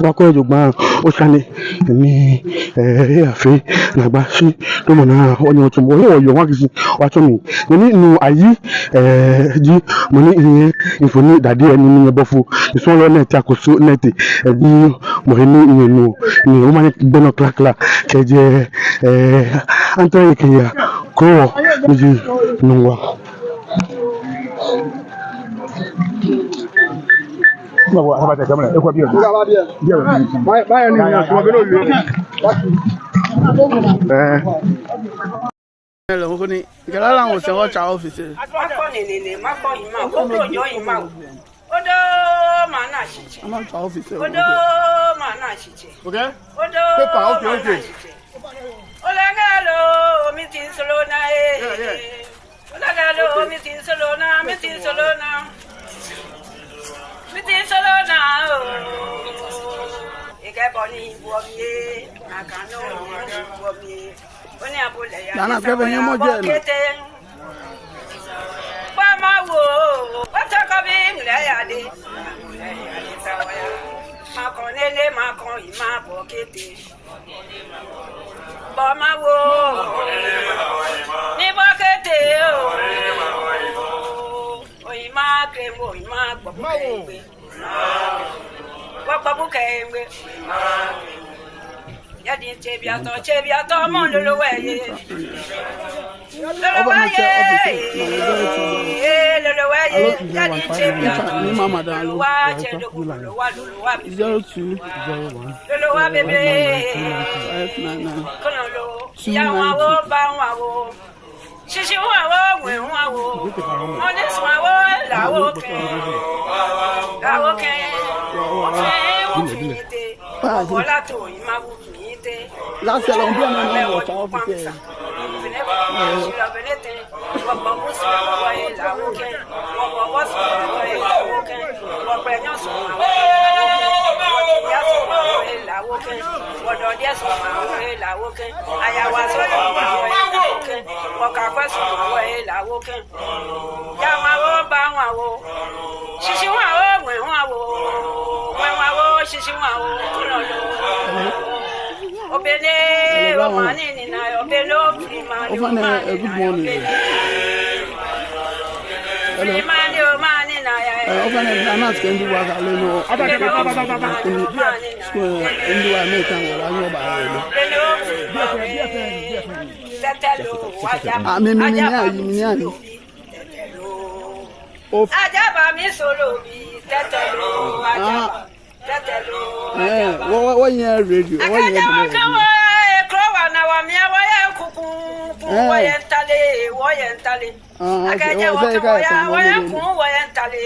S4: wako ejogba o sane ni afi na gba si to mo na oni otun mo yo wa kisi wa to mi ni nu ayi ji mo ni iye ifoni dade eni ni bofu so lo net akoso net ni mo ni nu ni o ma ni gbeno klakla ke je anto ke ya ko ni ji nu wa Hello,
S5: honey. Get along with the watch officer.
S2: Odo manachiche.
S5: I'm not officer.
S2: Odo manachiche.
S1: Okay?
S2: Odo.
S1: Okay.
S2: Olagalo meeting solona Olagalo meeting solona meeting solona. Ikeboni buomie nakano buomie. Oni abule ya.
S5: Dana kebe nyemo je.
S2: Mama wo, watakabi mlayade. Makonele makon ima bokete. Mama wo, ni bokete o. Ima kremo ima bokete. Babukembe. Yadi chebiato mon lolowaye. Lolowaye. Yadi chebiato.
S5: Ni mama da lo.
S2: 0201. Lolowa bebe. Konolo. Yawa wo ba wo. Shishi wo we wo. Onis wo lawo ke. Lawo ke. Voilà tout, il m'a oublié.
S5: Là, c'est l'ambiance de notre officier.
S2: woken. What do you say? La woken. Ayawa so woken. Waka kwasu la woken. Yawa wo ba wa wo. Shishi wa wo we wa wo. We wa wo shishi wa wo. Obele o mani ni na obele o mani o mani. Mani na ya.
S5: Ofana na can do what I know.
S2: Ajaba mi solo bi tetelo ajaba tetelo.
S5: What year radio? What year?
S2: Na wa mi awoye kuku woyentale woyentale akaje woyentale woyentale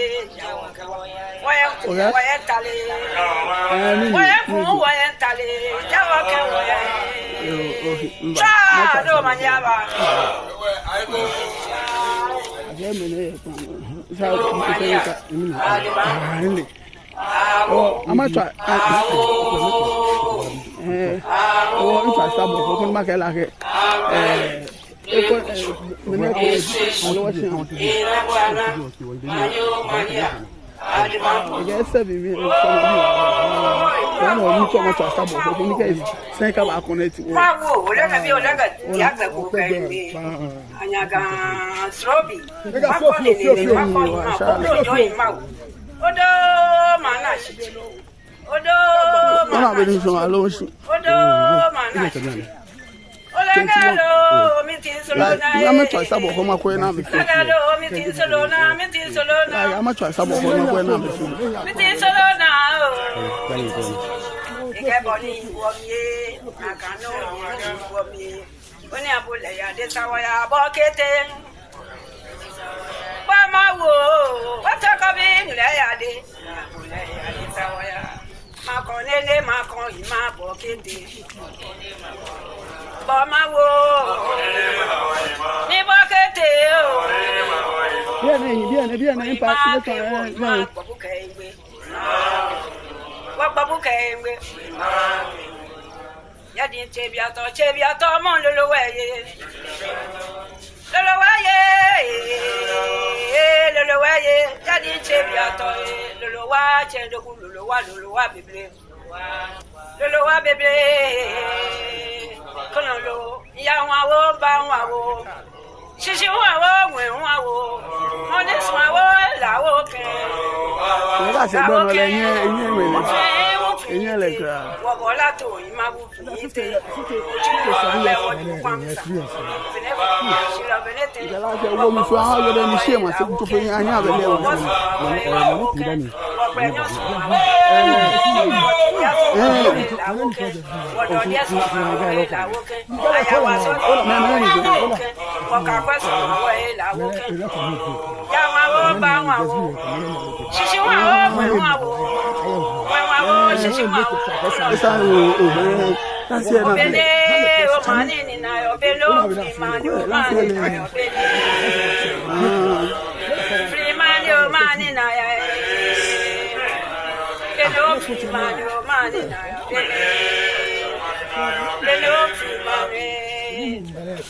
S2: jawo ke woyentale do manyaba
S5: I'm not trying.
S2: Odo mana shichi. Odo mana.
S5: Odo mana. Olagalo meeting solona. I'm not trying sabo homa ko na me.
S2: Olagalo meeting solona.
S5: I'm not trying sabo homa ko na me.
S2: Meeting solona. Ike boni womi akano womi. Oni abule ya de sawaya bokete. Bama wo watakabi nleyade nleyade sawaya makonele makon ima bokete bama wo ni bokete o
S5: bien impact
S2: wababuke engbe yadi chebiato mon loloweye lolowaye jadi chebiato lolowa chendoku lolowa bebre konolo ya wawo ba wawo shishi wawo we wawo mones wawo lawo ke
S5: la se gbon le yin le kra
S2: wobola to imabu ite
S5: wo mi so ha yo le ni se mo se to fe anya be le wo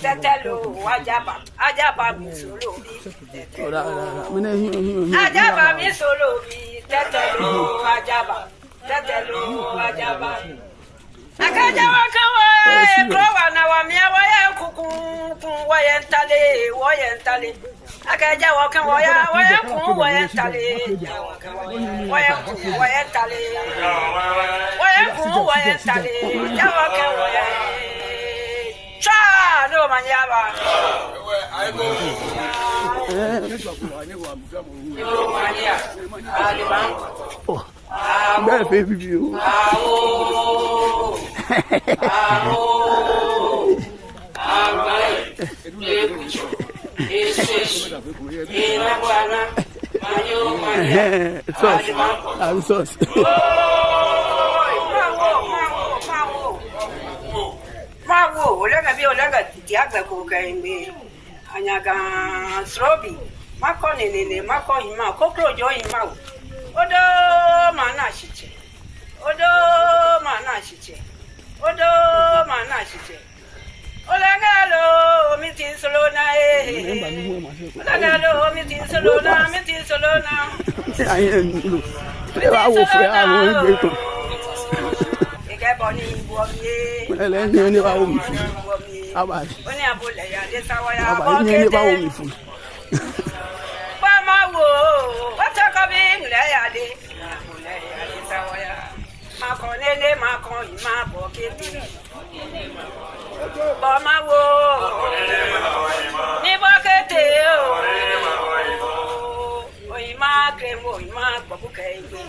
S2: Tetelo ajaba mi solo bi ajaba mi solo bi tetelo ajaba akaja wakawa krowa na wa mi awoye kuku woyentale akaja wakawa ya woyentale jawa ke cha do manyaba
S5: Bẹ́ẹ̀ fẹ́ bíbí o. Sauce.
S2: Mawo, olaga diagba ko kaimbe. Anyaga srobi. Mako nenene, mako hima, kokro jo hima. Odo mana shiche.
S5: ayé nínú ẹ bá wò fún àwọn ẹgbẹ́ tó ẹlẹ́ni ẹni bá wò mí fún abàyè ẹni bá wò mí fún.
S2: Bama wo, wata kabi nglayade, sawaya. Makonele makon ima bokete. Bama wo, ni bokete o. O ima kremo ima babuke ingbe.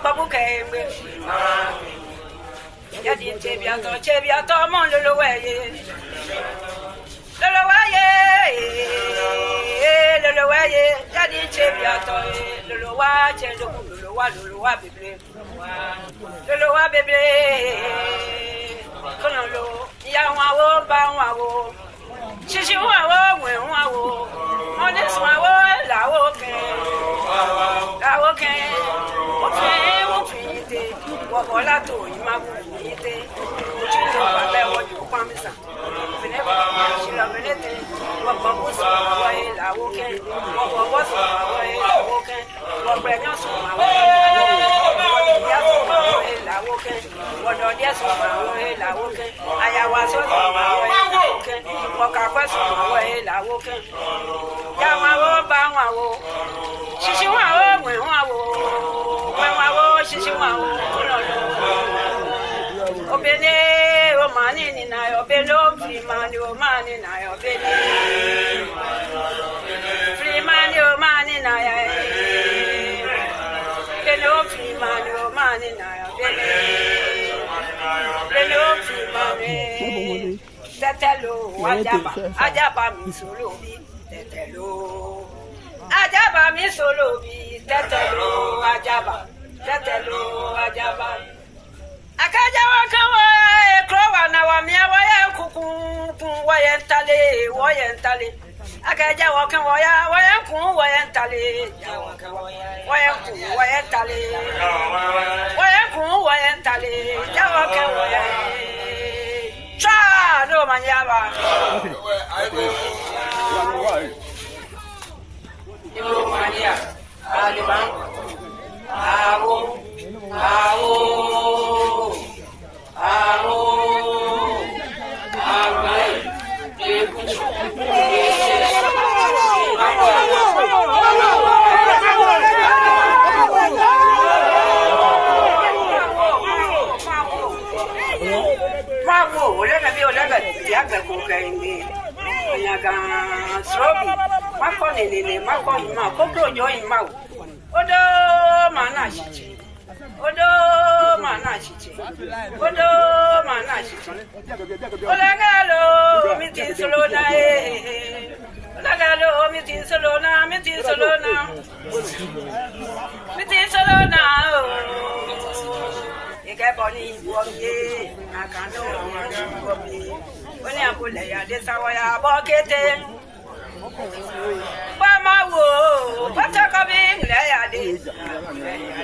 S2: Babuke ingbe. Yadi chebiato mon lolowaye. Lolowaye, jadi chebiato, lolowa chendo, lolowa bebe, kololo, ya wawo ba wawo, shishi wawo we wawo, ones wawo lawo ken, ofite, wabola to imabu ite, chindo babe woju kwamisa. Obene o mani ni na obelo free mani o mani na obene free mani o mani na ya beno free mani o mani na obene beno free mani tetelo ajaba mi solo bi tetelo ajaba mi solo bi tetelo ajaba akaja wakawa ekrowa na wamia waya kuku wayentale akaja wakawa waya ku wayentale jawa kawa cha no manyaba Ibu Maria Aliban Awo Olagalo mitin solona Ikeboni buomye akano buomye Oni abule ya desawaya bokete Bama wo patakabi nglayade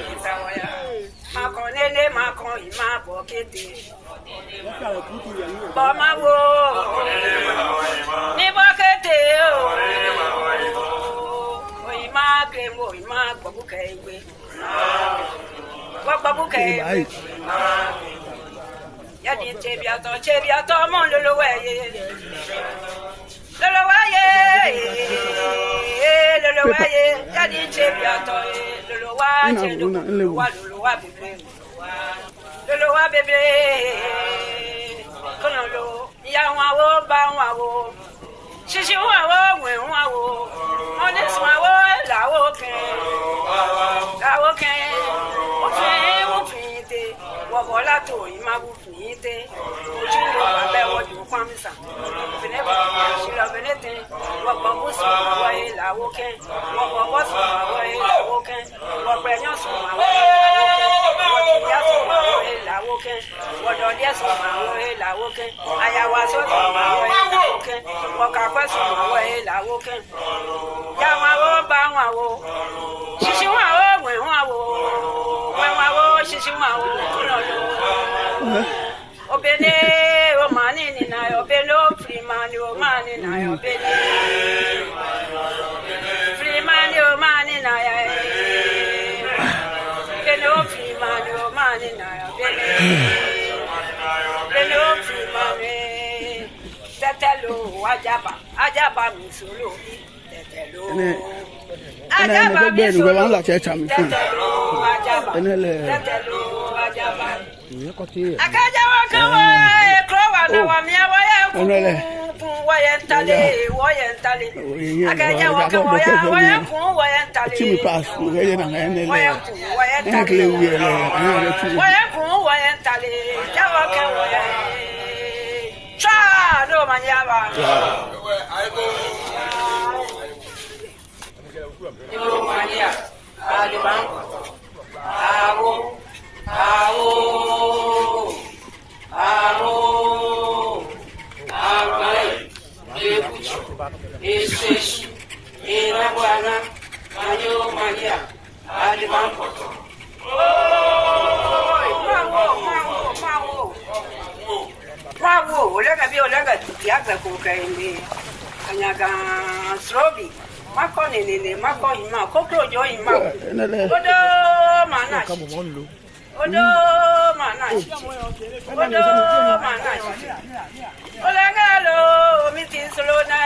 S2: desawaya Makonele makon ima bokete Bama wo ni bokete o ima kremo ima babuke ingbe babuke Yadi chebiato mon lolowaye yadi chebiato lolowa chendo lolowa bebe kololo ya wawo ba wawo shishi wawo we wawo ones wawo lawo ken ofite wabola to imabu fite ojindo babe woju kwamisa fineba shila benete wababusu wae lawo ken wababusu wae lawo ken wapenyosu wae lawo ken wododiesu wae lawo ken ayawaso wae lawo ken wakakwesu wae lawo ken yawawo ba wawo shishi wawo we wawo shishi wawo obene o mani ni na obeno free mani o mani na obene free mani o mani mani na ya bene bene o fi mani tetelo ajaba mi solo tetelo ajaba mi solo tetelo ajaba akaja wakawa ekrowa na wa mi awaya wayentale akaja wakawa wayentale
S5: Chimi pass, we na ngene le.
S2: wayentale jawa kawa cha no manyaba Ibu Maria Adiban awo agbai ekuchi esesu irabwana manyo Maria Adiban Mawo, olega tiaga kukaende anyaga srobi mako nene mako hima kokro jo hima odo manash olagalo mitin solona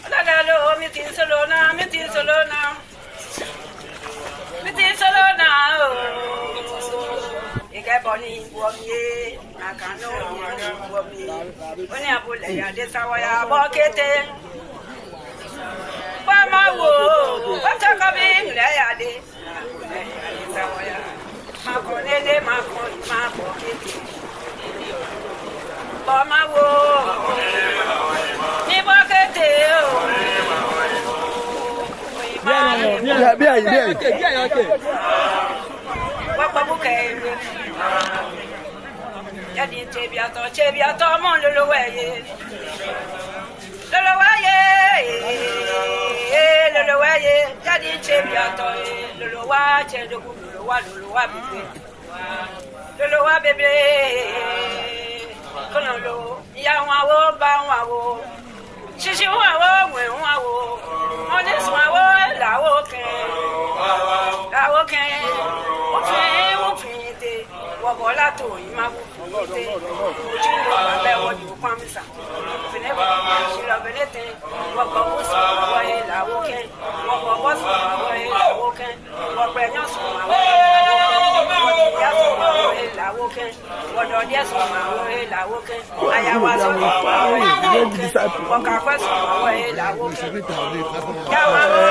S2: olagalo mitin solona Ikeboni womye akano womye oni abule ya desawa ya bokete Bama wo watakabi ngre ya de desawa ya makonene makokete Bama wo ni bokete
S5: Bien.
S2: Yadi chebiato mon lolowaye yadi chebiato lolowa bebe kono ya wawo ba wawo shishi wawo we wawo onesu wawo lawo ken Wabola to imabu te ojino babe woju kwamisa fine ba shila benete wabos wa la woken wabos wa la woken waprenyos wa la woken wododies wa la woken ayawaso wakakweso wa la woken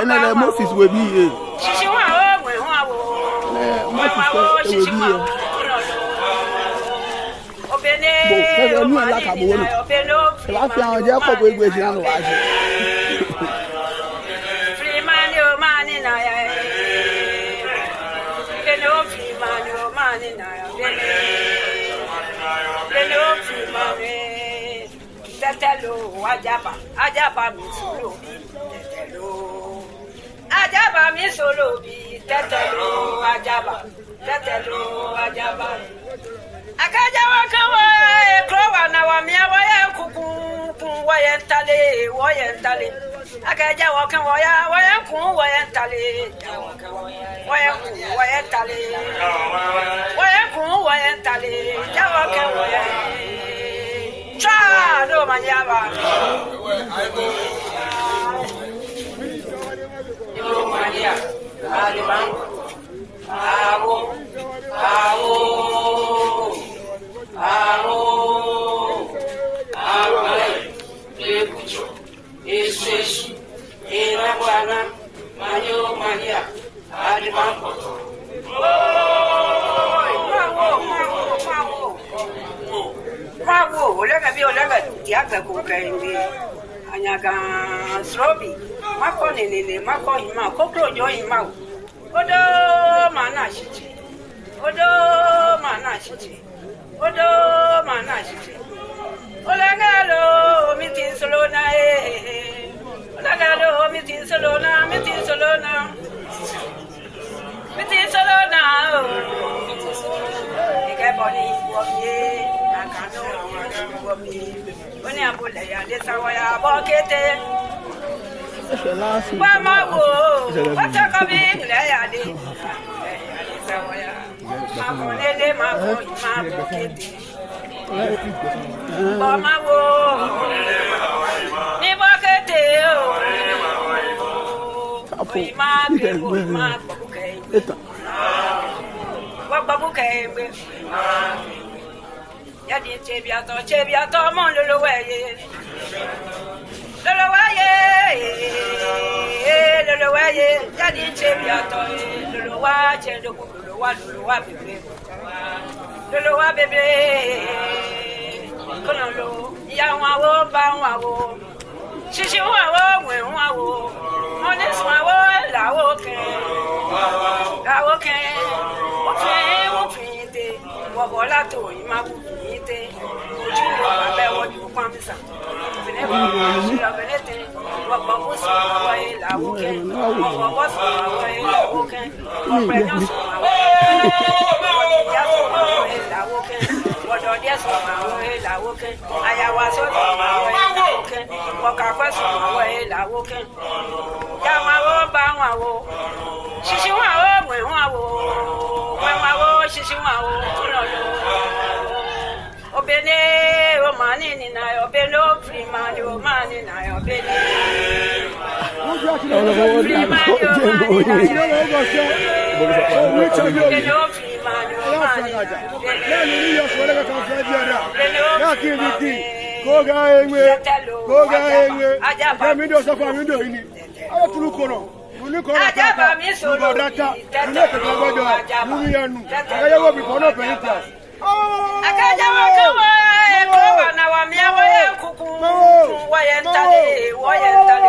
S5: na Moses we bi
S2: shishi wa we hawo shishi wa
S5: Bo la ka bo no. La fi an je ko bo egbe jina no wa se.
S2: Free man na ya. Beno free man na ya. Beno free man. Tetelo ajaba mi solo tetelo. Ajaba mi solo bi tetelo ajaba. Akaja wakawa ekrowa na wa miawa ya kuku wayentale akaja wakawa ya wayentale jawa kawa ya cha no manyaba Ibu Maria Adiban awo agbai ekuchi esesu irabwana manyo Maria Adiban Mawo, olega tiaga kukaende anyaga srobi mako nene mako hima kokro jo hima odo manashiti olagalo mitin solona Ikeboni womye akano womye oni abule ya desawa ya bokete Bama wo watakabi ngre ya de desawa ya Chebiato, mon lolo waye. Lolo waye, yadi chebiato, lolo waje, lolo wa bebe. Lolo wa bebe. Kono ya wa wo. Shishi wa wo. Honest wa la wo ken. Ofe Wabola to imabu ite. Ojulo babe woju kwamisa. Fine ba benete. Wababu so wa la wo ken. Wababu so wa la wo ken. Wapenyo so la wo ken. Wododia so wa la wo ken. Ayawa so wa la wo ken. Wakakwa so wa la wo ken. Ya wa ba wo. Shishi wa wo wo. Shishi wa wo. Obene o mani ni na obene o primani o mani na obene. Ajaba mi solo data. Akaja wakawa eko na wamia waye kuku wayentale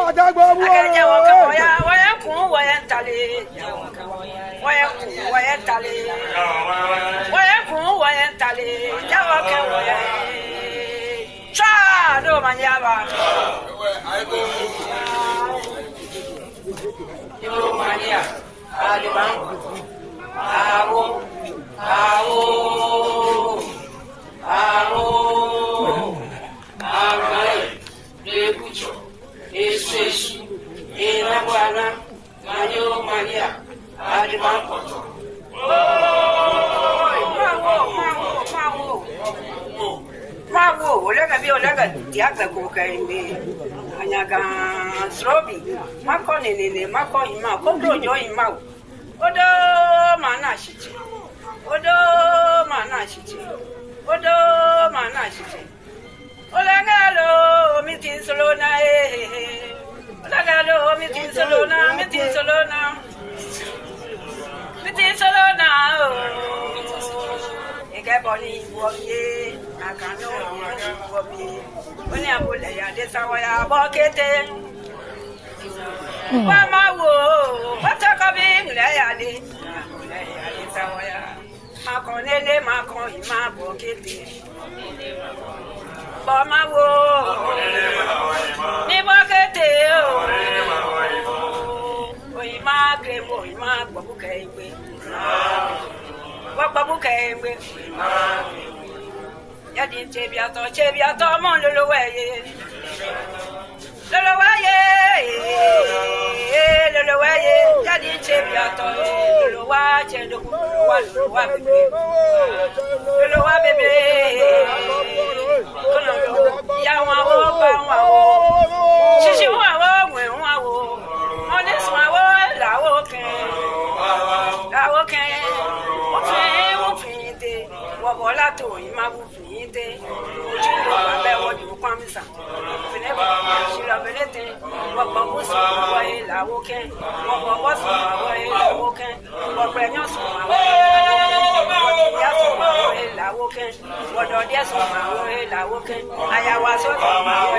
S2: akaja wakawa waye kuku wayentale jawa kawa cha do manyaba Ibu Maria Adiban Awo Amai Lebucho Eseshi Inabwana Manyo Maria Adiban Poto Mawo olega diaga kokaimbe anyaga srobi mako nene mako ima kodrojo ima odo mana shichi olagalo mitin solona olagalo mitin solona Ekeboni woye akano wobi oni abule ya de sawaya bokete mama wo batakabi ngule ya de sawaya makonene makon ima bokete mama wo ni bokete o ima gremo ima gbobuke igbe Wababuke Yadi chebiato mon lolo waye Yadi chebiato lolo wa bebe Kono ya wa Shishi wa wo Honest wa la wo ken Wabola to imabu fite ojulo babe woju kwamisa fine ba shila benete wababu so wa la wo ken wababu so wa la wo ken wapenyo so wa ya so wa la wo ken wododia so wa la wo ken ayawa so wa la wo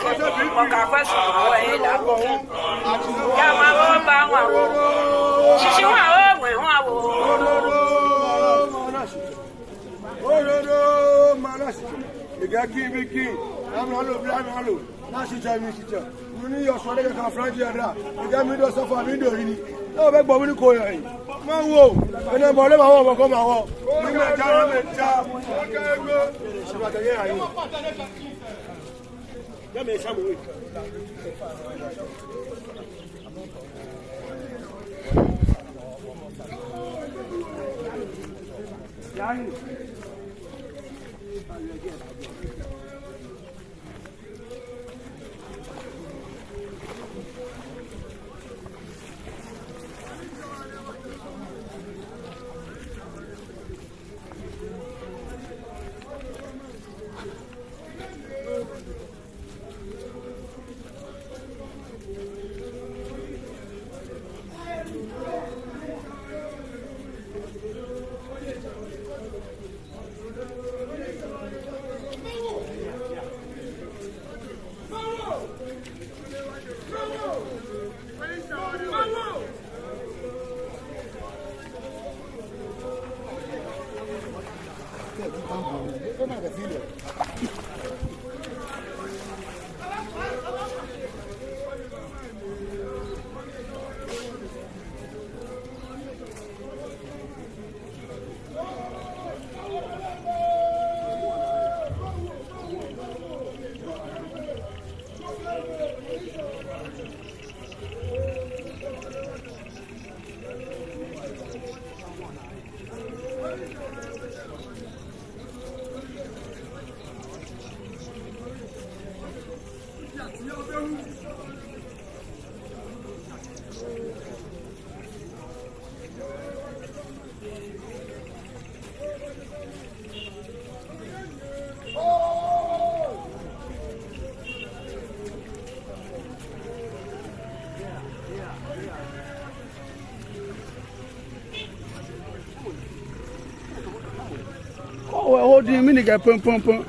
S2: ken wakakwa so wa la wo ken ya ma ba wa shishi wa wo
S1: Ododo manasi igaki biki amalo na sija mi sija muni yo so le kan franji ada igami do so fa mi do ri ni o be gbo mi ni ko yan ma wo ene mo le ma wo ko ma wo ni me ja o ke egbo se ba te ye ayi ya me samu we
S5: What do you mean? Get pum pum pum.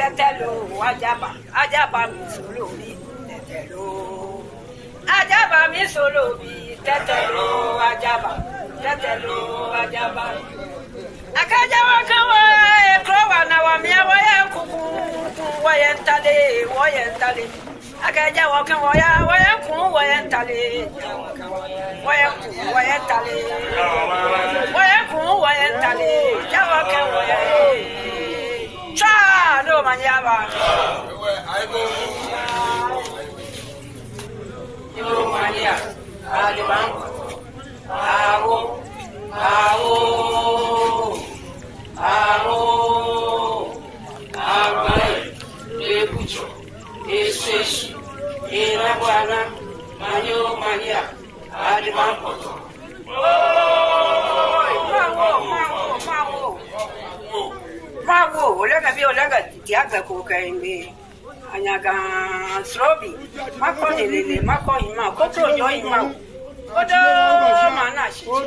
S2: Tetelo, ajaba mi solo bi tetelo. Ajaba mi solo bi tetelo, ajaba. Akaja wakawa ekrowa na wa mia wa ya kuku wa yentale. Akaja wakawa wa ya kuku wa yentale. Jawa kawa ya. Cha no manyaba. Ibu mania. Adibang. Awo. Abai. Ebucho. Eseshi. Inabwana. Manyo mania. Adibang poto. Mago, olaga tiaga ko kaimbe. Anyaga srobi. Mako lele, mako ima, kokro yo ima. Odo mana shiti.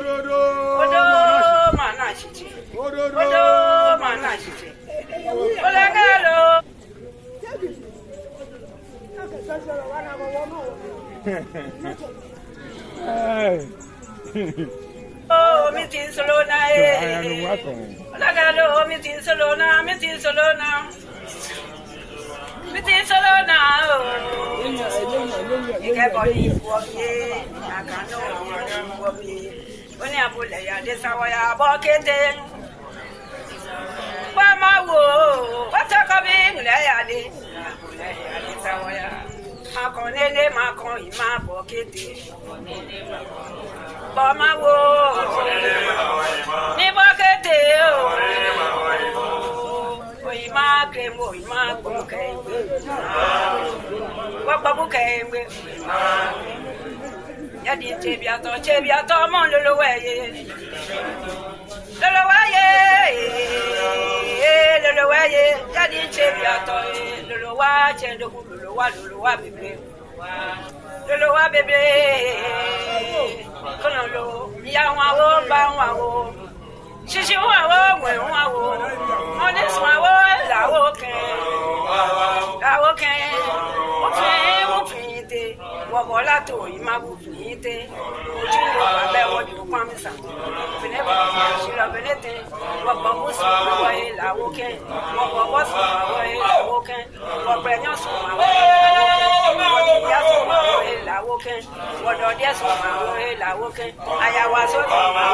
S2: Olaga lo. Oh, meeting Solona. Lagalo, meeting Solona. You get body for me. I can't know for me. When I put this hour, I walk it in. Mama, what's a coming? Lady, this hour. Macon, my pocket. Mama, never get my bouquet. What bouquet? Yadi Chebiato, Mon Lolowaye. Yadi Chebiato, Lolowa, Lolowa, Lolowa, baby. Colonel, Yawa, Bawa. Shishi wa honest my word, I walk in. Wagola to Imabu, what you promise. Whenever she love benete wa babu so wa la woken wa babu so wa la woken wa prenyo so wa ya so wa la woken wa do dia so wa la woken aya wa so wa la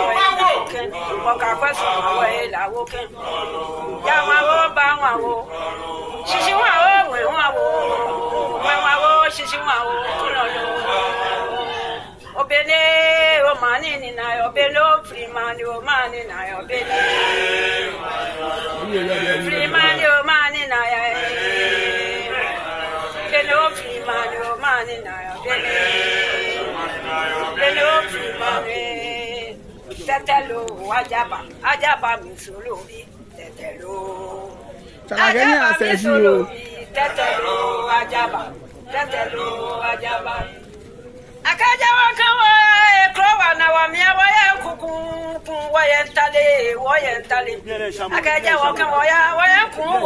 S2: woken wa ka kwa so wa la woken ya ma wo ba wa wo shishi wa wo we wa wo shishi wa wo lo lo obele o mani ni na obelo free mani o mani na obele free mani o mani na ya obelo free mani o mani na obele obelo free mani tetelo ajaba mi solo bi tetelo
S5: Chaganya sesio
S2: tetelo ajaba akaja wakawa ekrowa na wamia waya kuku wayentale akaja wakawa waya kuku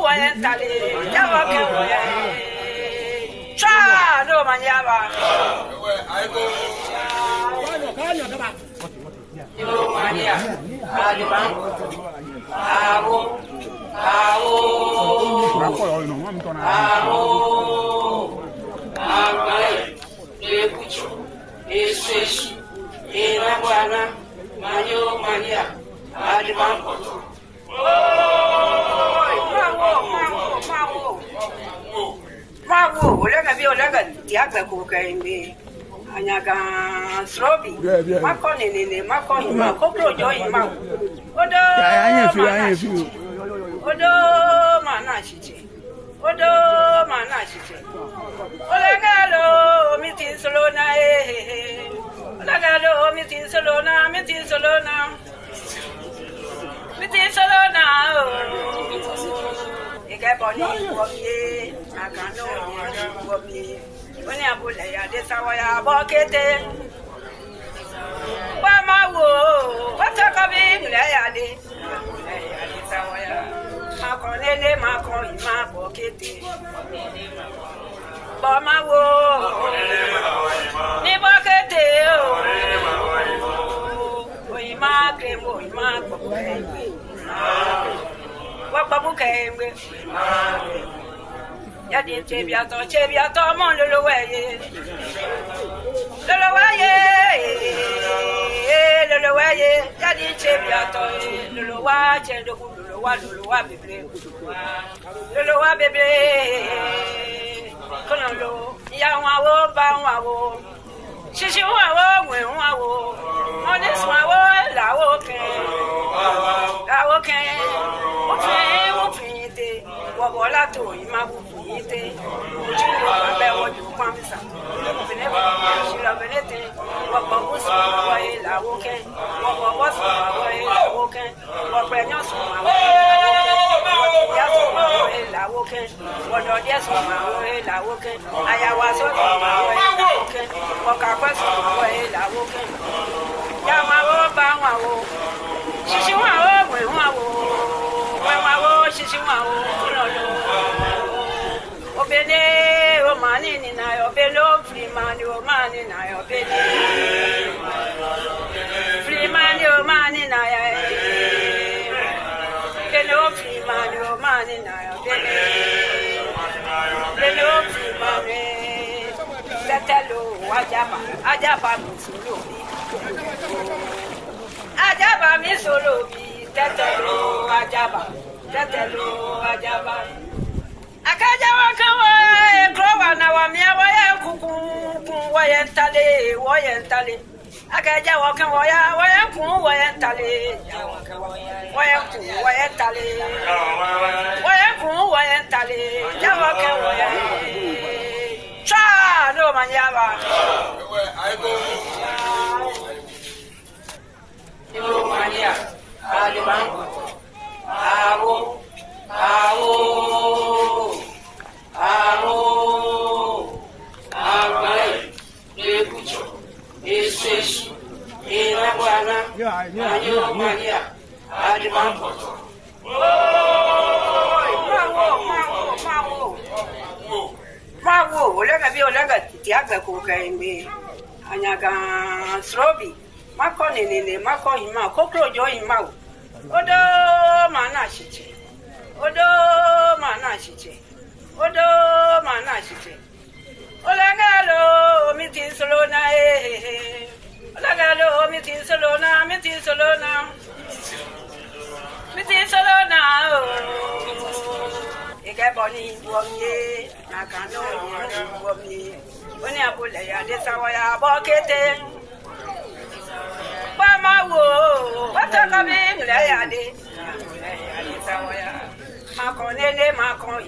S2: wayentale jawa kawa cha no manyaba Maria, anyaga srobi makoni nene makoni makokro joyi ma odo mana chiche olagalo mitin solona olagalo mitin solona ikeboni woye akano woye Oni abule ya de sawaya bokete ba mawo wataka bingle ya de sawaya makonele makon ma bokete ba mawo ni bokete o ima kremo ima bokete wa babukembe Yadi chebiato mon lolo waye yadi chebiato lolo wa chendo lolo wa bebe kono ya wa wo shishi wa wo we wa wo ones wa wo la wo ken wo fin Wobola to imabu ite uchindo ambe woju kwamisa benebe shira benete wobobusu wa ila woken wobobusu wa ila woken woprenyosu wa ila woken wododiesu wa ila woken ayawaso wa ila woken wokakwesu wa ila woken yama wo ba wa wo shishi wa wo we wa wo shishi wa wo obele o mani ni na obelo free mani o mani na obele free mani o mani na ya obelo free mani o mani na obele obelo free mani tetelo ajaba mi solo bi tetelo ajaba akaja wakawa ekrowa na wamia waya kuku wayentale akaja wakawa waya kuku wayentale jawa kawa cha no manyaba Ibu Maria Adibango Agbalai Lekucho Esesu Irabwana Ayo Maria Adibango Mawo olega tiaga kukaimbe anyaga srobi mako nene mako hima kokro jo hima odo mana chiche odo mana chiche olagalo miti solona olagalo miti solona ikeboni buomye nakano ye buomye oni abule ya de sawaya bokete Mamawo, what a coming, Layade, Sawaya. Macon, Macon,